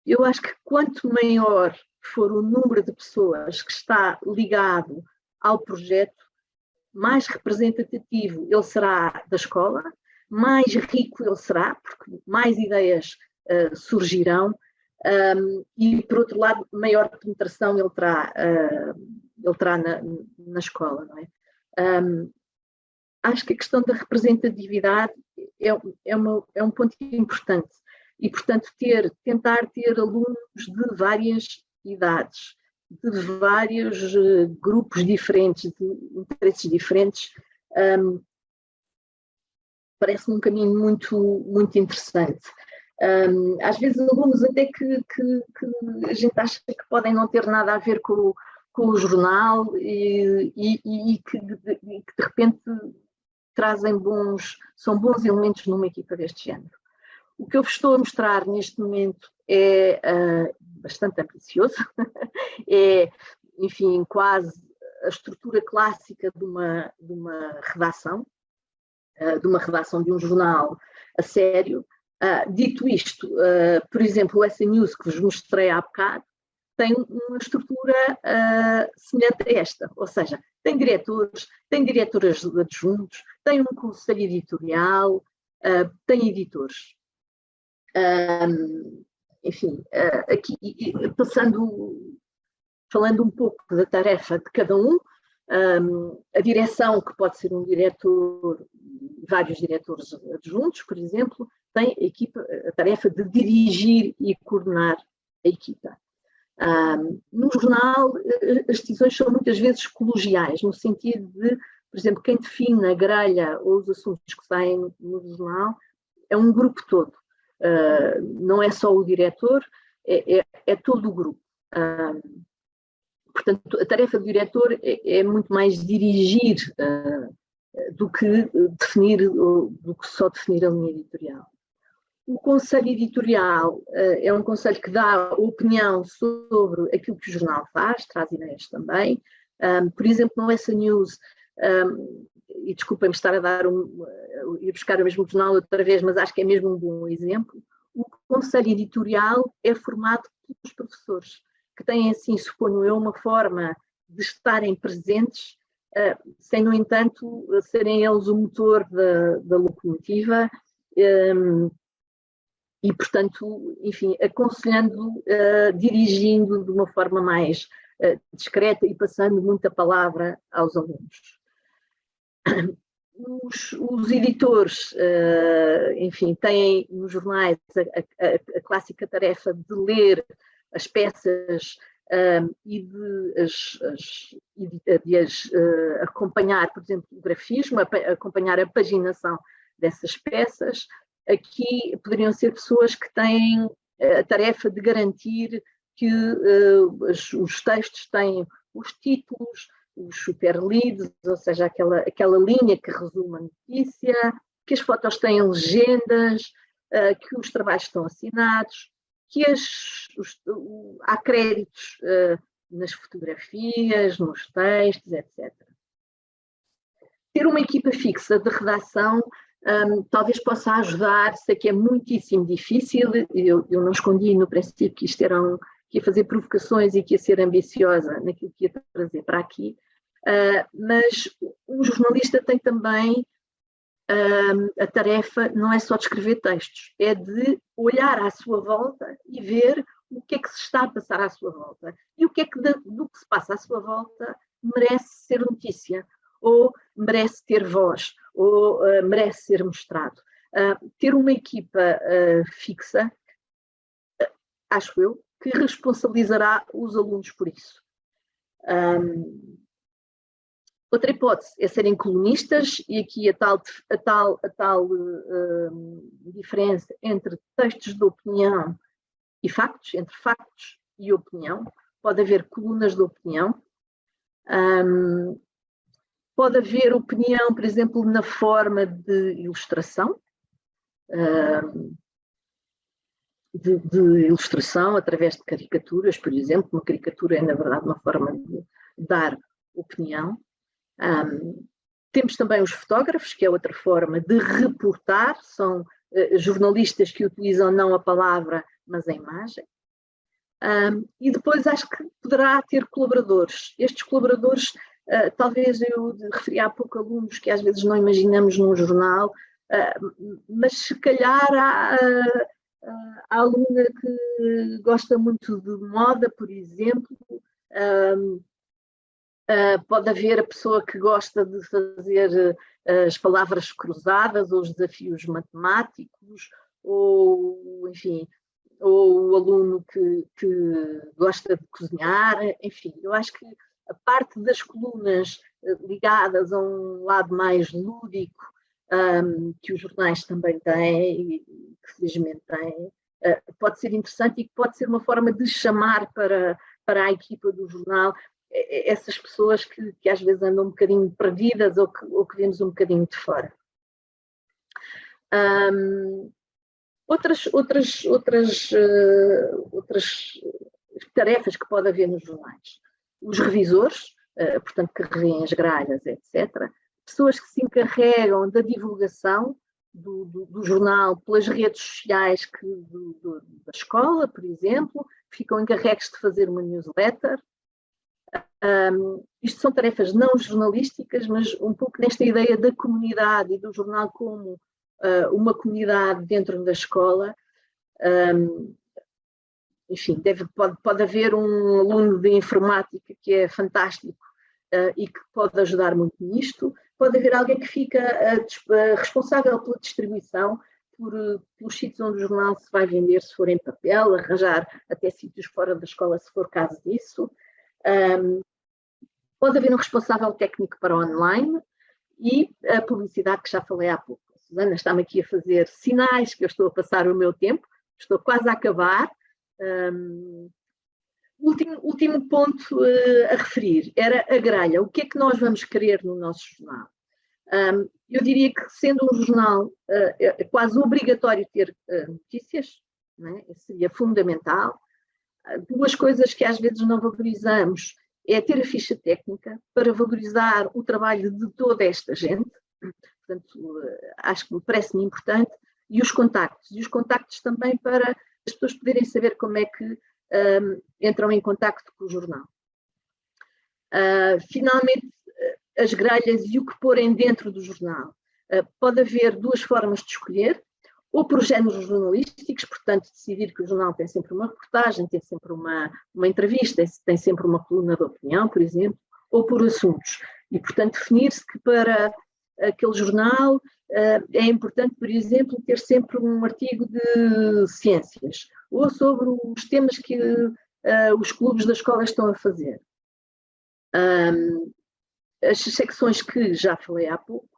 Eu acho que quanto maior for o número de pessoas que está ligado ao projeto, mais representativo ele será da escola, mais rico ele será, porque mais ideias surgirão, e, por outro lado, maior penetração ele terá na escola. Não é? Acho que a questão da representatividade é um ponto importante e, portanto, tentar ter alunos de várias idades, de vários grupos diferentes, de interesses diferentes, parece-me um caminho muito interessante. Às vezes alunos até que a gente acha que podem não ter nada a ver com o jornal e que de repente são bons elementos numa equipa deste género. O que eu vos estou a mostrar neste momento é bastante ambicioso, é, enfim, quase a estrutura clássica de uma redação, de um jornal a sério. Dito isto, por exemplo, o SA News que vos mostrei há bocado tem uma estrutura semelhante a esta, ou seja, tem diretores, tem diretoras adjuntos, tem um conselho editorial, tem editores. Enfim, aqui falando um pouco da tarefa de cada um, a direção, que pode ser um diretor, vários diretores adjuntos, por exemplo, tem a tarefa de dirigir e coordenar a equipa. No jornal, as decisões são muitas vezes colegiais, no sentido de, por exemplo, quem define a grelha ou os assuntos que saem no jornal é um grupo todo. Não é só o diretor, é todo o grupo. Portanto, a tarefa do diretor é muito mais dirigir do que definir, do que só definir a linha editorial. O conselho editorial é um conselho que dá opinião sobre aquilo que o jornal faz, traz ideias também. Por exemplo, no Essa News, e desculpem-me estar a dar ir buscar o mesmo jornal outra vez, mas acho que é mesmo um bom exemplo, o conselho editorial é formado pelos professores, que têm, assim, suponho eu, uma forma de estarem presentes, sem, no entanto, serem eles o motor da locomotiva, e, portanto, enfim, aconselhando, dirigindo de uma forma mais discreta e passando muita palavra aos alunos. Os editores, enfim, têm nos jornais a clássica tarefa de ler as peças e de as acompanhar, por exemplo, o grafismo, acompanhar a paginação dessas peças. Aqui poderiam ser pessoas que têm a tarefa de garantir que os textos têm os títulos, os superleads, ou seja, aquela linha que resume a notícia, que as fotos têm legendas, que os trabalhos estão assinados, que há créditos nas fotografias, nos textos, etc. Ter uma equipa fixa de redação talvez possa ajudar, sei que é muitíssimo difícil, eu não escondi no princípio que isto que ia fazer provocações e que ia ser ambiciosa naquilo que ia trazer para aqui, mas um jornalista tem também a tarefa, não é só de escrever textos, é de olhar à sua volta e ver o que é que se está a passar à sua volta e o que é que do que se passa à sua volta merece ser notícia, ou merece ter voz, ou merece ser mostrado. Ter uma equipa fixa, acho eu, que responsabilizará os alunos por isso. Outra hipótese é serem colunistas, e aqui a tal diferença entre textos de opinião e factos, entre factos e opinião. Pode haver colunas de opinião. Pode haver opinião, por exemplo, na forma de ilustração, de ilustração através de caricaturas, por exemplo. Uma caricatura é, na verdade, uma forma de dar opinião. Temos também os fotógrafos, que é outra forma de reportar, são jornalistas que utilizam não a palavra, mas a imagem. E depois acho que poderá ter colaboradores. Estes colaboradores, talvez eu referi há pouco alunos que às vezes não imaginamos num jornal, mas se calhar há aluna que gosta muito de moda, por exemplo, pode haver a pessoa que gosta de fazer as palavras cruzadas ou os desafios matemáticos, ou, enfim, ou o aluno que gosta de cozinhar, enfim. Eu acho que a parte das colunas ligadas a um lado mais lúdico, que os jornais também têm e que felizmente têm, pode ser interessante e pode ser uma forma de chamar para a equipa do jornal essas pessoas que às vezes andam um bocadinho perdidas ou que vemos um bocadinho de fora. Outras tarefas que pode haver nos jornais. Os revisores, portanto, que revêem as gralhas, etc. Pessoas que se encarregam da divulgação do jornal pelas redes sociais da escola, por exemplo, ficam encarregues de fazer uma newsletter. Isto são tarefas não jornalísticas, mas um pouco nesta ideia da comunidade e do jornal como uma comunidade dentro da escola. Enfim, pode haver um aluno de informática que é fantástico e que pode ajudar muito nisto. Pode haver alguém que fica responsável pela distribuição de pelos sítios onde o jornal se vai vender, se for em papel, arranjar até sítios fora da escola, se for caso disso. Pode haver um responsável técnico para online e a publicidade, que já falei há pouco. A Susana está-me aqui a fazer sinais que eu estou a passar o meu tempo, estou quase a acabar. Último ponto a referir era a grelha. O que é que nós vamos querer no nosso jornal? Eu diria que, sendo um jornal, é quase obrigatório ter notícias, não é? Isso seria fundamental. Duas coisas que às vezes não valorizamos é ter a ficha técnica para valorizar o trabalho de toda esta gente. Portanto, acho que parece-me importante. E os contactos também para as pessoas poderem saber como é que entram em contacto com o jornal. Finalmente, as grelhas e o que porem dentro do jornal. Pode haver duas formas de escolher, ou por géneros jornalísticos, portanto, decidir que o jornal tem sempre uma reportagem, tem sempre uma entrevista, tem sempre uma coluna de opinião, por exemplo, ou por assuntos. E, portanto, definir-se que para aquele jornal é importante, por exemplo, ter sempre um artigo de ciências, ou sobre os temas que os clubes da escola estão a fazer. As secções que já falei há pouco.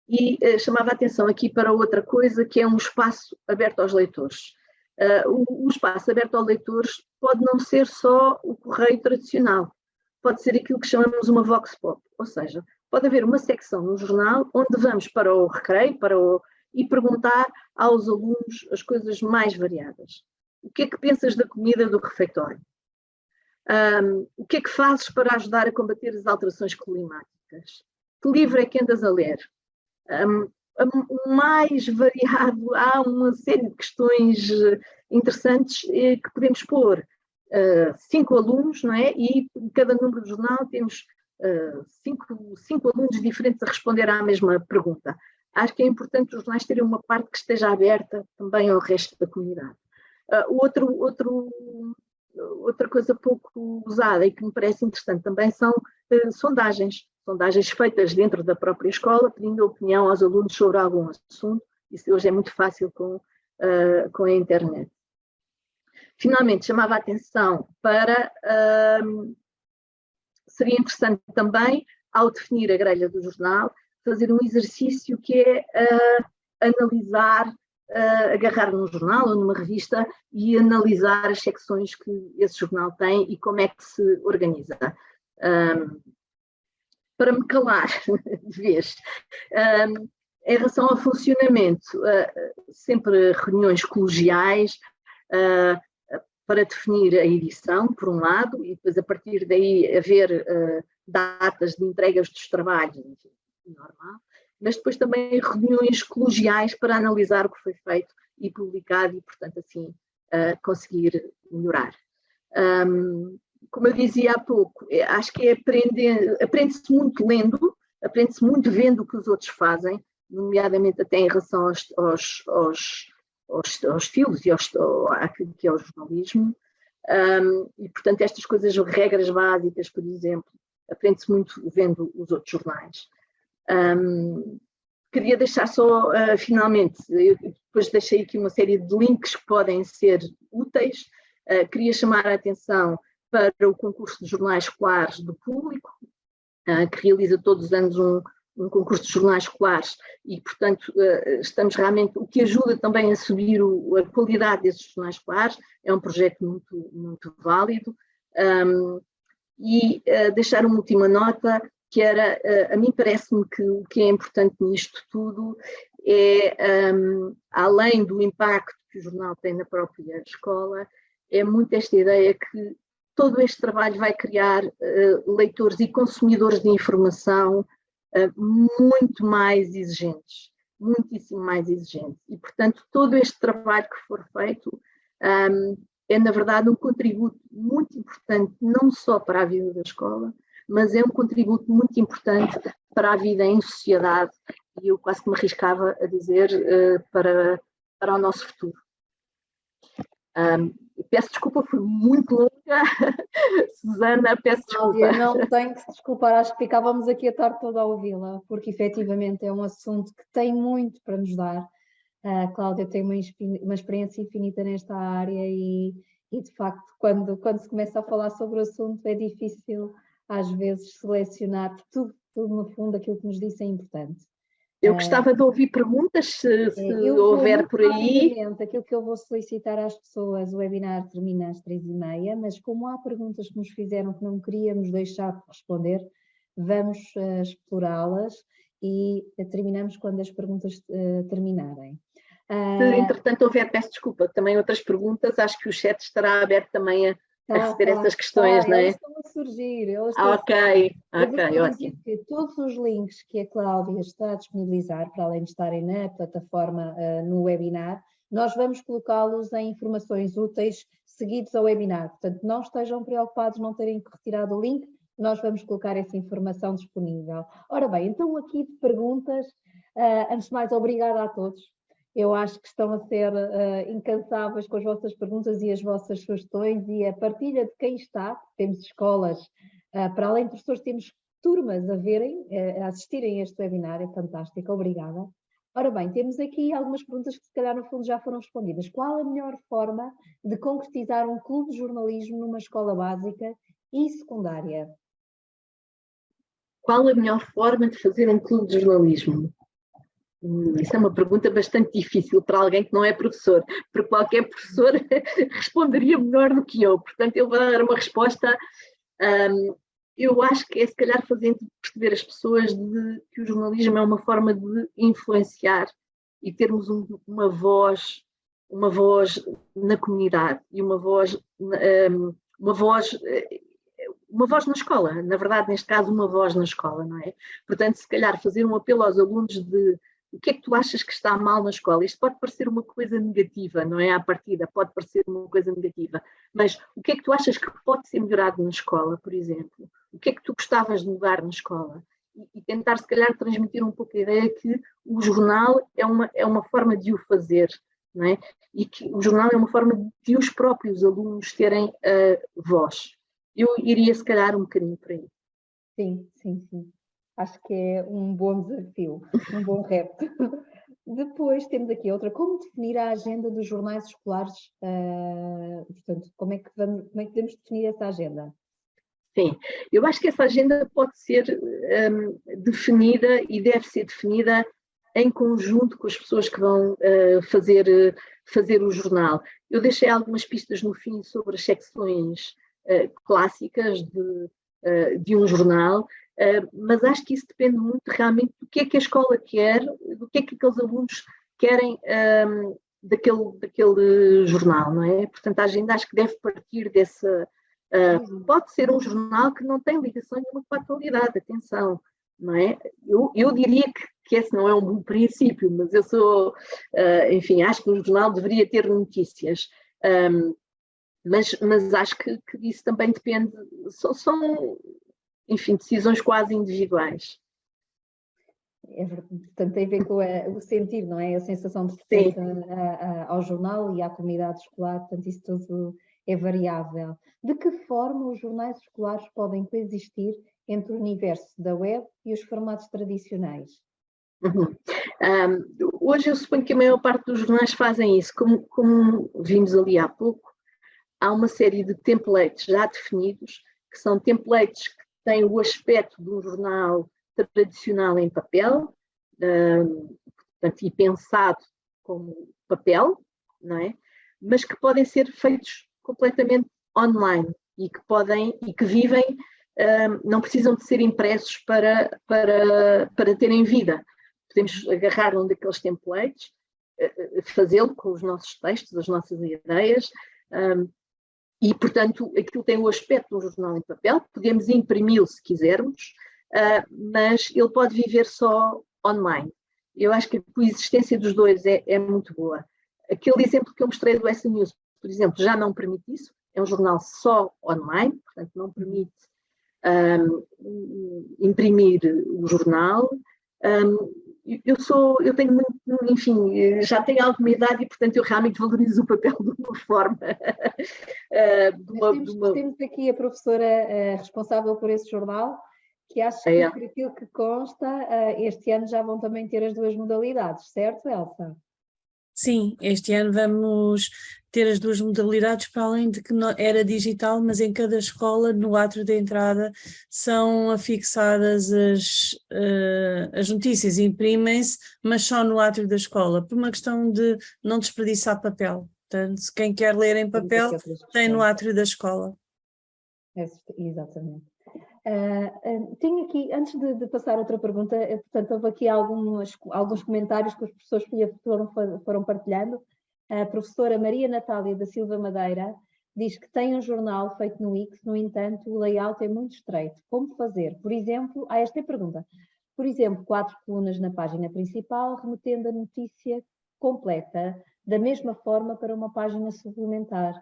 E chamava a atenção aqui para outra coisa, que é um espaço aberto aos leitores. O espaço aberto aos leitores pode não ser só o correio tradicional, pode ser aquilo que chamamos uma vox pop, ou seja, pode haver uma secção no jornal onde vamos para o recreio e perguntar aos alunos as coisas mais variadas. O que é que pensas da comida do refeitório? O que é que fazes para ajudar a combater as alterações climáticas? Que livro é que andas a ler? Mais variado, há uma série de questões interessantes que podemos pôr 5 alunos, não é? E em cada número do jornal temos 5 alunos diferentes a responder à mesma pergunta. Acho que é importante os jornais terem uma parte que esteja aberta também ao resto da comunidade. Outra coisa pouco usada e que me parece interessante também são sondagens feitas dentro da própria escola, pedindo opinião aos alunos sobre algum assunto. Isso hoje é muito fácil com a internet. Finalmente, chamava a atenção para... seria interessante também, ao definir a grelha do jornal, fazer um exercício que é analisar, agarrar num jornal ou numa revista e analisar as secções que esse jornal tem e como é que se organiza. Para me calar de vez, em relação ao funcionamento, sempre reuniões colegiais para definir a edição, por um lado, e depois a partir daí haver datas de entregas dos trabalhos, normal, mas depois também reuniões colegiais para analisar o que foi feito e publicado e, portanto, assim, conseguir melhorar. Como eu dizia há pouco, acho que aprende-se muito lendo, aprende-se muito vendo o que os outros fazem, nomeadamente até em relação aos estilos e àquilo que é o jornalismo. E, portanto, estas coisas, regras básicas, por exemplo, aprende-se muito vendo os outros jornais. Queria deixar só, finalmente, eu depois deixei aqui uma série de links que podem ser úteis. Queria chamar a atenção para o concurso de jornais escolares do público, que realiza todos os anos um concurso de jornais escolares e, portanto, estamos realmente, o que ajuda também a subir a qualidade desses jornais escolares, é um projeto muito, muito válido. E deixar uma última nota, que era, a mim parece-me que o que é importante nisto tudo é, além do impacto que o jornal tem na própria escola, é muito esta ideia que todo este trabalho vai criar leitores e consumidores de informação muito mais exigentes, muitíssimo mais exigentes. E, portanto, todo este trabalho que for feito é, na verdade, um contributo muito importante, não só para a vida da escola, mas é um contributo muito importante para a vida em sociedade, e eu quase que me arriscava a dizer para o nosso futuro. Peço desculpa, foi muito longa. Susana, peço desculpa. Cláudia, não tenho que se desculpar, acho que ficávamos aqui a tarde toda a ouvi-la, porque efetivamente é um assunto que tem muito para nos dar. A Cláudia tem uma experiência infinita nesta área e de facto, quando se começa a falar sobre o assunto, é difícil às vezes selecionar, porque tudo no fundo aquilo que nos disse é importante. Eu gostava de ouvir perguntas, se houver por aí. Aquilo que eu vou solicitar às pessoas, o webinar termina às 3h30, mas como há perguntas que nos fizeram que não queríamos deixar de responder, vamos explorá-las e terminamos quando as perguntas terminarem. Se entretanto houver, peço desculpa, também outras perguntas, acho que o chat estará aberto também a receber essas questões, não é? Elas estão a surgir. Ok, ótimo. Que todos os links que a Cláudia está a disponibilizar, para além de estarem na plataforma, no webinar, nós vamos colocá-los em informações úteis seguidos ao webinar. Portanto, não estejam preocupados não terem que retirar o link, nós vamos colocar essa informação disponível. Ora bem, então aqui de perguntas, antes de mais, obrigada a todos. Eu acho que estão a ser incansáveis com as vossas perguntas e as vossas sugestões e a partilha de quem está. Temos escolas, para além de professores, temos turmas a assistirem a este webinar, é fantástico, obrigada. Ora bem, temos aqui algumas perguntas que se calhar no fundo já foram respondidas. Qual a melhor forma de concretizar um clube de jornalismo numa escola básica e secundária? Qual a melhor forma de fazer um clube de jornalismo? Isso é uma pergunta bastante difícil para alguém que não é professor, porque qualquer professor responderia melhor do que eu. Portanto, eu vou dar uma resposta. Eu acho que é se calhar fazendo perceber as pessoas que o jornalismo é uma forma de influenciar e termos uma voz na comunidade e uma voz na escola. Na verdade, neste caso, uma voz na escola, não é? Portanto, se calhar fazer um apelo aos alunos de o que é que tu achas que está mal na escola? Isto pode parecer uma coisa negativa, não é? À partida, pode parecer uma coisa negativa. Mas o que é que tu achas que pode ser melhorado na escola, por exemplo? O que é que tu gostavas de mudar na escola? E tentar, se calhar, transmitir um pouco a ideia que o jornal é uma forma de o fazer, não é? E que o jornal é uma forma de os próprios alunos terem voz. Eu iria, se calhar, um bocadinho por aí. Sim. Acho que é um bom desafio, um bom repto. Depois temos aqui outra. Como definir a agenda dos jornais escolares? Portanto, como é que podemos definir essa agenda? Sim, eu acho que essa agenda pode ser definida e deve ser definida em conjunto com as pessoas que vão fazer o jornal. Eu deixei algumas pistas no fim sobre as secções clássicas de um jornal, mas acho que isso depende muito realmente do que é que a escola quer, do que é que aqueles alunos querem daquele jornal, não é? Portanto, a agenda acho que deve partir dessa... pode ser um jornal que não tem ligação nenhuma com a atualidade, atenção, não é? Eu diria que esse não é um bom princípio, mas eu sou... enfim, acho que o jornal deveria ter notícias, mas acho que disso também depende... São enfim, decisões quase individuais. É verdade, portanto tem a ver com o sentir, não é? A sensação de pertença ao jornal e à comunidade escolar, portanto isso tudo é variável. De que forma os jornais escolares podem coexistir entre o universo da web e os formatos tradicionais? Hoje eu suponho que a maior parte dos jornais fazem isso, como vimos ali há pouco, há uma série de templates já definidos, que são templates que têm o aspecto de um jornal tradicional em papel, portanto, e pensado como papel, não é? Mas que podem ser feitos completamente online e que vivem, não precisam de ser impressos para terem vida. Podemos agarrar um daqueles templates, fazê-lo com os nossos textos, as nossas ideias, e, portanto, aquilo tem o aspecto de um jornal em papel, podemos imprimi-lo se quisermos, mas ele pode viver só online. Eu acho que a coexistência dos dois é muito boa. Aquele exemplo que eu mostrei do S News, por exemplo, já não permite isso, é um jornal só online, portanto não permite imprimir o jornal, eu tenho muito, enfim, já tenho alguma idade e, portanto, eu realmente valorizo o papel de uma forma. Temos aqui a professora responsável por esse jornal, que acho que, por aquilo que consta, este ano já vão também ter as 2 modalidades, certo, Elsa? Sim, este ano vamos ter as 2 modalidades, para além de que era digital, mas em cada escola, no átrio da entrada, são afixadas as notícias, imprimem-se, mas só no átrio da escola, por uma questão de não desperdiçar papel. Portanto, quem quer ler em papel, tem no átrio da escola. Exatamente. Tenho aqui, antes de passar outra pergunta, portanto, houve aqui alguns comentários que os professores foram partilhando. A professora Maria Natália da Silva Madeira diz que tem um jornal feito no Wix, no entanto, o layout é muito estreito. Como fazer? Por exemplo, esta é a pergunta. Por exemplo, 4 colunas na página principal, remetendo a notícia completa, da mesma forma para uma página suplementar.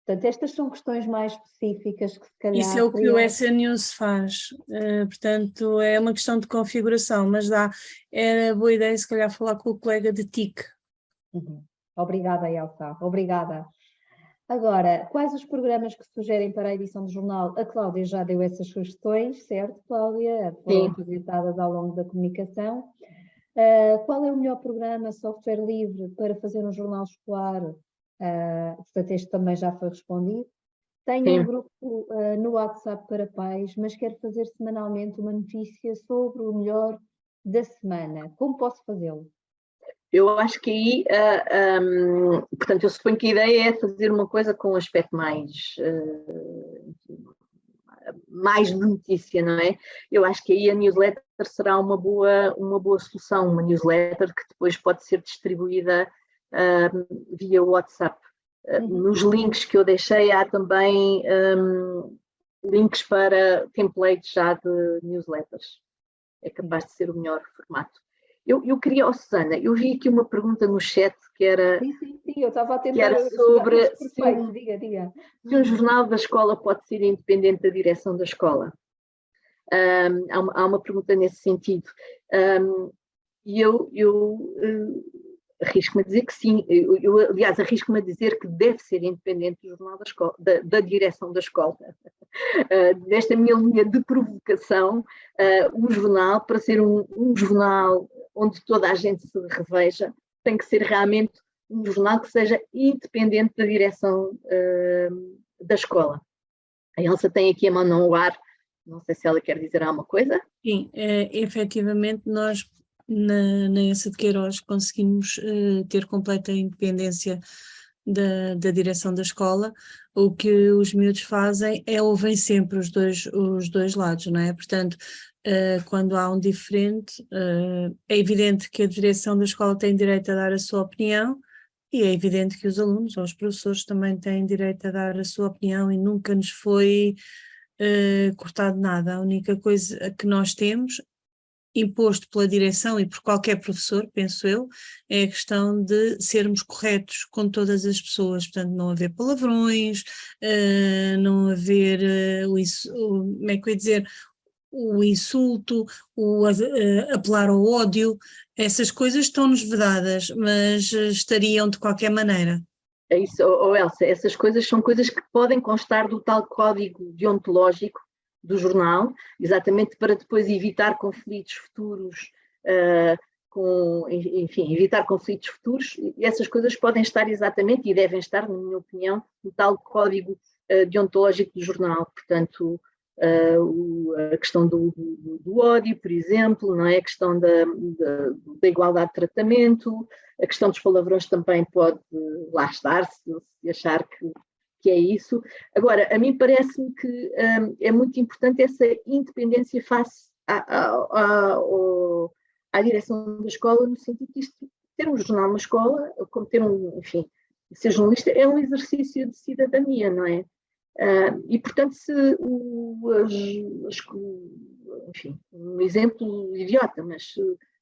Portanto, estas são questões mais específicas que se calhar... Isso é o que o SNews faz, portanto é uma questão de configuração, mas era boa ideia se calhar falar com o colega de TIC. Obrigada, Elsa, obrigada. Agora, quais os programas que sugerem para a edição do jornal? A Cláudia já deu essas sugestões, certo, Cláudia? Foram apresentadas ao longo da comunicação. Qual é o melhor programa, software livre, para fazer um jornal escolar? Portanto, este também já foi respondido. Tenho um grupo no WhatsApp para pais, mas quero fazer semanalmente uma notícia sobre o melhor da semana. Como posso fazê-lo? Eu acho que aí, portanto, eu suponho que a ideia é fazer uma coisa com um aspecto mais de notícia, não é? Eu acho que aí a newsletter será uma boa solução, uma newsletter que depois pode ser distribuída via WhatsApp. Nos links que eu deixei há também links para templates já de newsletters. É capaz de ser o melhor formato. Eu queria, Susana, eu vi aqui uma pergunta no chat que era... Sim, eu estava a tentar... Que era sobre diga. Se um jornal da escola pode ser independente da direção da escola. Há uma pergunta nesse sentido. E eu arrisco-me a dizer que sim. Aliás, arrisco-me a dizer que deve ser independente do jornal da escola, da direção da escola. Nesta minha linha de provocação, um jornal, para ser um jornal onde toda a gente se reveja, tem que ser realmente um jornal que seja independente da direção da escola. A Elsa tem aqui a mão no ar, não sei se ela quer dizer alguma coisa. Sim, efetivamente nós na ESA de Queiroz conseguimos ter completa independência da direção da escola. O que os miúdos fazem é ouvem sempre os dois lados, não é? Portanto, quando há um diferente, é evidente que a direção da escola tem direito a dar a sua opinião e é evidente que os alunos ou os professores também têm direito a dar a sua opinião e nunca nos foi cortado nada. A única coisa que nós temos imposto pela direção e por qualquer professor, penso eu, é a questão de sermos corretos com todas as pessoas, portanto não haver palavrões, não haver como é que eu ia dizer, o insulto, o apelar ao ódio, essas coisas estão-nos vedadas, mas estariam de qualquer maneira. É isso, Elsa, essas coisas são coisas que podem constar do tal código deontológico do jornal, exatamente para depois evitar conflitos futuros, evitar conflitos futuros, e essas coisas podem estar exatamente, e devem estar, na minha opinião, no tal código deontológico do jornal. Portanto, a questão do ódio, por exemplo, não é? A questão da igualdade de tratamento, a questão dos palavrões também pode lá estar, se achar que é isso. Agora, a mim parece-me que é muito importante essa independência face à direção da escola, no sentido de isto, ter um jornal na escola, como ter ser jornalista, é um exercício de cidadania, não é? E, portanto, se um exemplo idiota, mas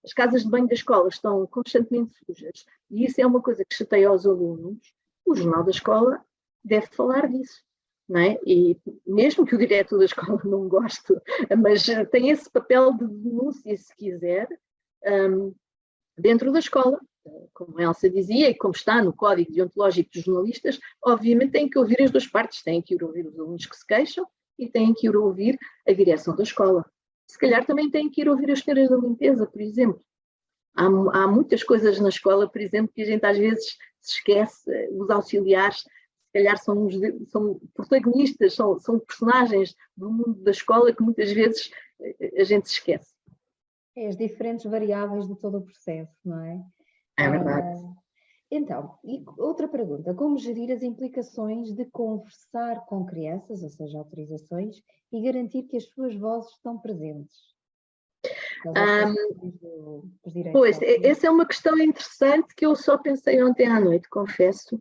as casas de banho da escola estão constantemente sujas, e isso é uma coisa que chateia aos alunos, o jornal da escola deve falar disso, não é? E mesmo que o diretor da escola não goste, mas tem esse papel de denúncia, se quiser, dentro da escola. Como a Elsa dizia, e como está no Código Deontológico dos Jornalistas, obviamente têm que ouvir as duas partes, têm que ir ouvir os alunos que se queixam e têm que ir ouvir a direção da escola. Se calhar também têm que ir ouvir as senhoras da limpeza, por exemplo. Há muitas coisas na escola, por exemplo, que a gente às vezes se esquece, os auxiliares, se calhar são protagonistas, são personagens do mundo da escola que muitas vezes a gente se esquece. As diferentes variáveis de todo o processo, não é? É verdade. Então, e outra pergunta, como gerir as implicações de conversar com crianças, ou seja, autorizações, e garantir que as suas vozes estão presentes? Pois, essa é uma questão interessante que eu só pensei ontem à noite, confesso.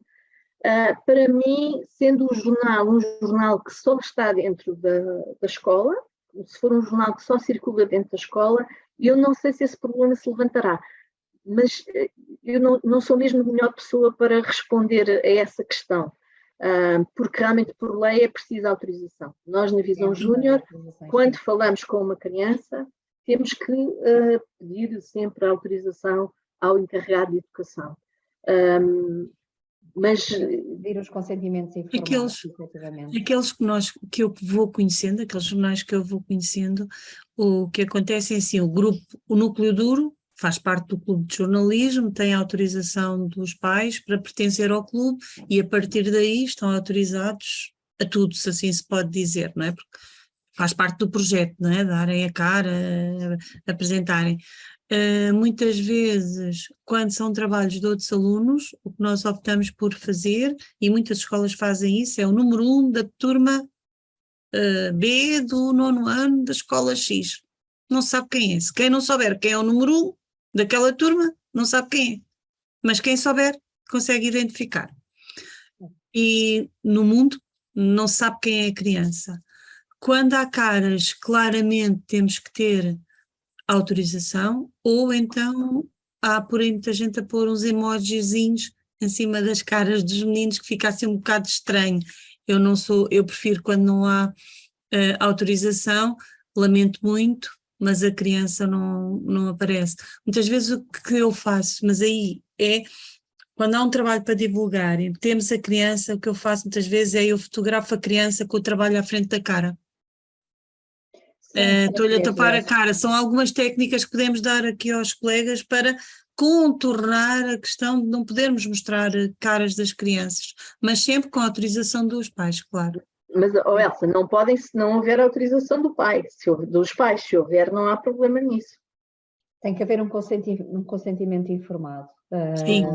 Para mim, sendo um jornal que só está dentro da escola, se for um jornal que só circula dentro da escola, eu não sei se esse problema se levantará. Mas eu não sou mesmo a melhor pessoa para responder a essa questão, porque realmente por lei é preciso autorização. Nós na Visão Júnior, quando falamos com uma criança, temos que pedir sempre a autorização ao encarregado de educação. Mas pedir os consentimentos informados, aqueles que eu vou conhecendo, aqueles jornais que eu vou conhecendo, o que acontece é assim, o núcleo duro faz parte do clube de jornalismo, tem autorização dos pais para pertencer ao clube e a partir daí estão autorizados a tudo, se assim se pode dizer, não é? Porque faz parte do projeto, não é? Darem a cara, apresentarem. Muitas vezes, quando são trabalhos de outros alunos, o que nós optamos por fazer, e muitas escolas fazem isso, é o número 1 da turma B do 9º ano da escola X. Não sabe quem é. Se quem não souber quem é o número 1 daquela turma, não sabe quem é. Mas quem souber, consegue identificar. E no mundo, não sabe quem é a criança. Quando há caras, claramente temos que ter autorização, ou então há por aí muita gente a pôr uns emojizinhos em cima das caras dos meninos que fica assim um bocado estranho. Eu prefiro quando não há autorização, lamento muito, mas a criança não aparece. Muitas vezes o que eu faço, mas aí é quando há um trabalho para divulgar e temos a criança, o que eu faço muitas vezes é eu fotografo a criança com o trabalho à frente da cara. Estou-lhe a tapar a cara. São algumas técnicas que podemos dar aqui aos colegas para contornar a questão de não podermos mostrar caras das crianças, mas sempre com a autorização dos pais, claro. Mas, Elsa, não podem se não houver autorização dos pais, se houver não há problema nisso. Tem que haver um consentimento informado Sim.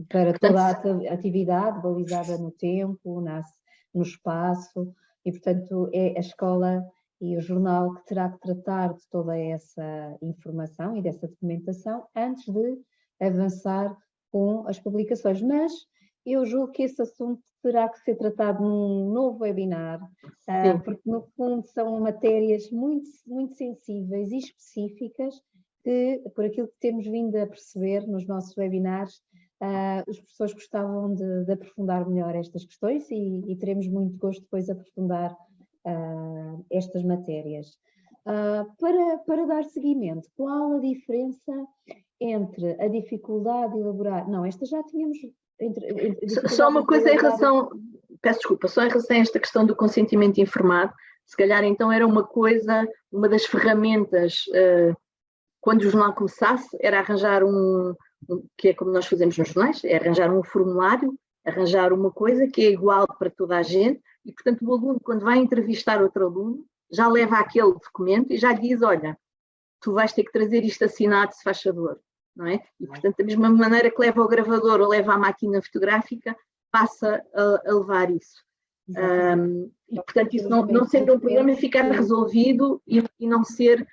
para toda a atividade balizada no tempo, no espaço, e portanto é a escola e o jornal que terá que tratar de toda essa informação e dessa documentação antes de avançar com as publicações. Mas eu julgo que esse assunto terá que ser tratado num novo webinar, porque no fundo são matérias muito, muito sensíveis e específicas que, por aquilo que temos vindo a perceber nos nossos webinars, os professores gostavam de aprofundar melhor estas questões e teremos muito gosto depois de aprofundar estas matérias. Para dar seguimento, qual a diferença entre a dificuldade de elaborar... Não, esta já tínhamos... Só uma coisa em relação... Peço desculpa, só em relação a esta questão do consentimento informado, se calhar então era uma das ferramentas, quando o jornal começasse, era arranjar que é como nós fazemos nos jornais, é arranjar um formulário, arranjar uma coisa que é igual para toda a gente, e portanto o aluno, quando vai entrevistar outro aluno, já leva aquele documento e já lhe diz, olha, tu vais ter que trazer isto assinado, se faz favor, não é? E portanto da mesma maneira que leva ao gravador ou leva à máquina fotográfica, passa a levar isso. E portanto isso não ser um problema, ficar resolvido e não ser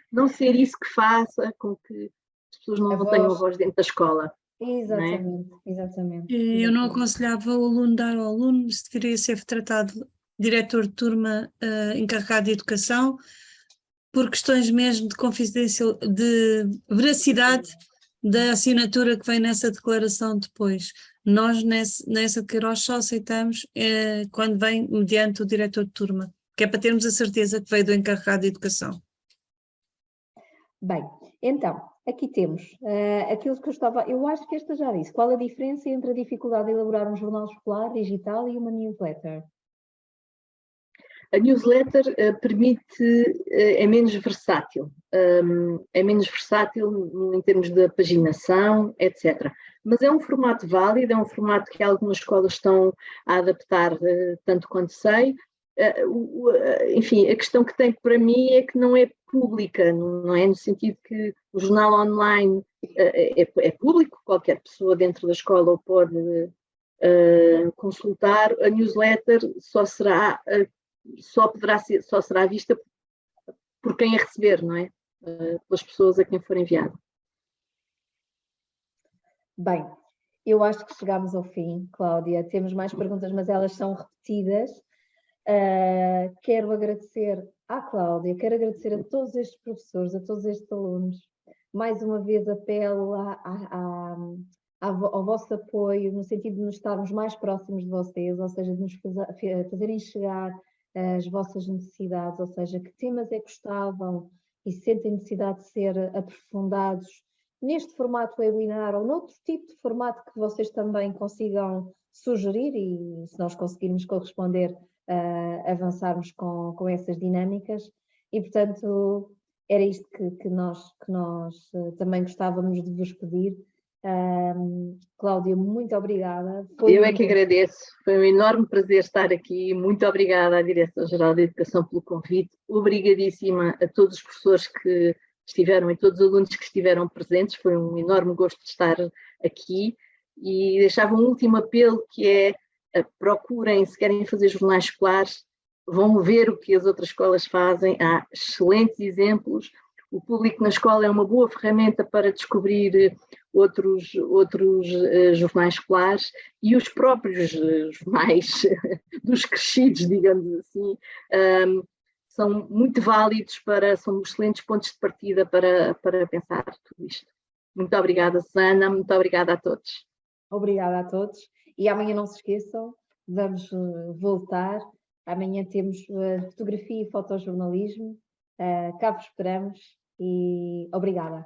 isso que faça com que as pessoas não tenham a voz dentro da escola. Exatamente, não é? Exatamente. Eu não aconselhava o aluno dar ao aluno, se deveria ser tratado diretor de turma encarregado de educação, por questões mesmo de confidencial, de veracidade da assinatura que vem nessa declaração depois. Nós nessa de Queiroz só aceitamos quando vem mediante o diretor de turma, que é para termos a certeza que veio do encarregado de educação. Bem, então, Aqui temos aquilo que eu acho que esta já disse. Qual a diferença entre a dificuldade de elaborar um jornal escolar digital e uma newsletter? A newsletter é menos versátil. É menos versátil em termos de paginação, etc. Mas é um formato válido, é um formato que algumas escolas estão a adaptar tanto quanto sei. Enfim, a questão que tem para mim é que não é pública, não é no sentido que o jornal online é público, qualquer pessoa dentro da escola o pode consultar. A newsletter só será vista por quem a receber, não é? Pelas pessoas a quem for enviado. Bem, eu acho que chegámos ao fim, Cláudia. Temos mais perguntas, mas elas são repetidas. Quero agradecer à Cláudia, quero agradecer a todos estes professores, a todos estes alunos. Mais uma vez apelo ao vosso apoio, no sentido de nos estarmos mais próximos de vocês, ou seja, de nos fazerem chegar as vossas necessidades, ou seja, que temas é que gostavam e sentem necessidade de ser aprofundados neste formato webinar ou noutro tipo de formato que vocês também consigam sugerir, e se nós conseguirmos corresponder, avançarmos com essas dinâmicas. E, portanto, era isto que nós também gostávamos de vos pedir. Cláudia, muito obrigada. Eu é que agradeço, foi um enorme prazer estar aqui. Muito obrigada à Direção-Geral da Educação pelo convite, obrigadíssima a todos os professores que estiveram e todos os alunos que estiveram presentes, foi um enorme gosto de estar aqui, e deixava um último apelo, que é: procurem, se querem fazer jornais escolares, vão ver o que as outras escolas fazem, há excelentes exemplos. O público na escola é uma boa ferramenta para descobrir outros jornais escolares, e os próprios jornais dos crescidos, digamos assim, são muito válidos, são excelentes pontos de partida para pensar tudo isto. Muito obrigada, Susana, muito obrigada a todos. Obrigada a todos, e amanhã não se esqueçam, vamos voltar. Amanhã temos fotografia e fotojornalismo. Cá vos esperamos, e obrigada.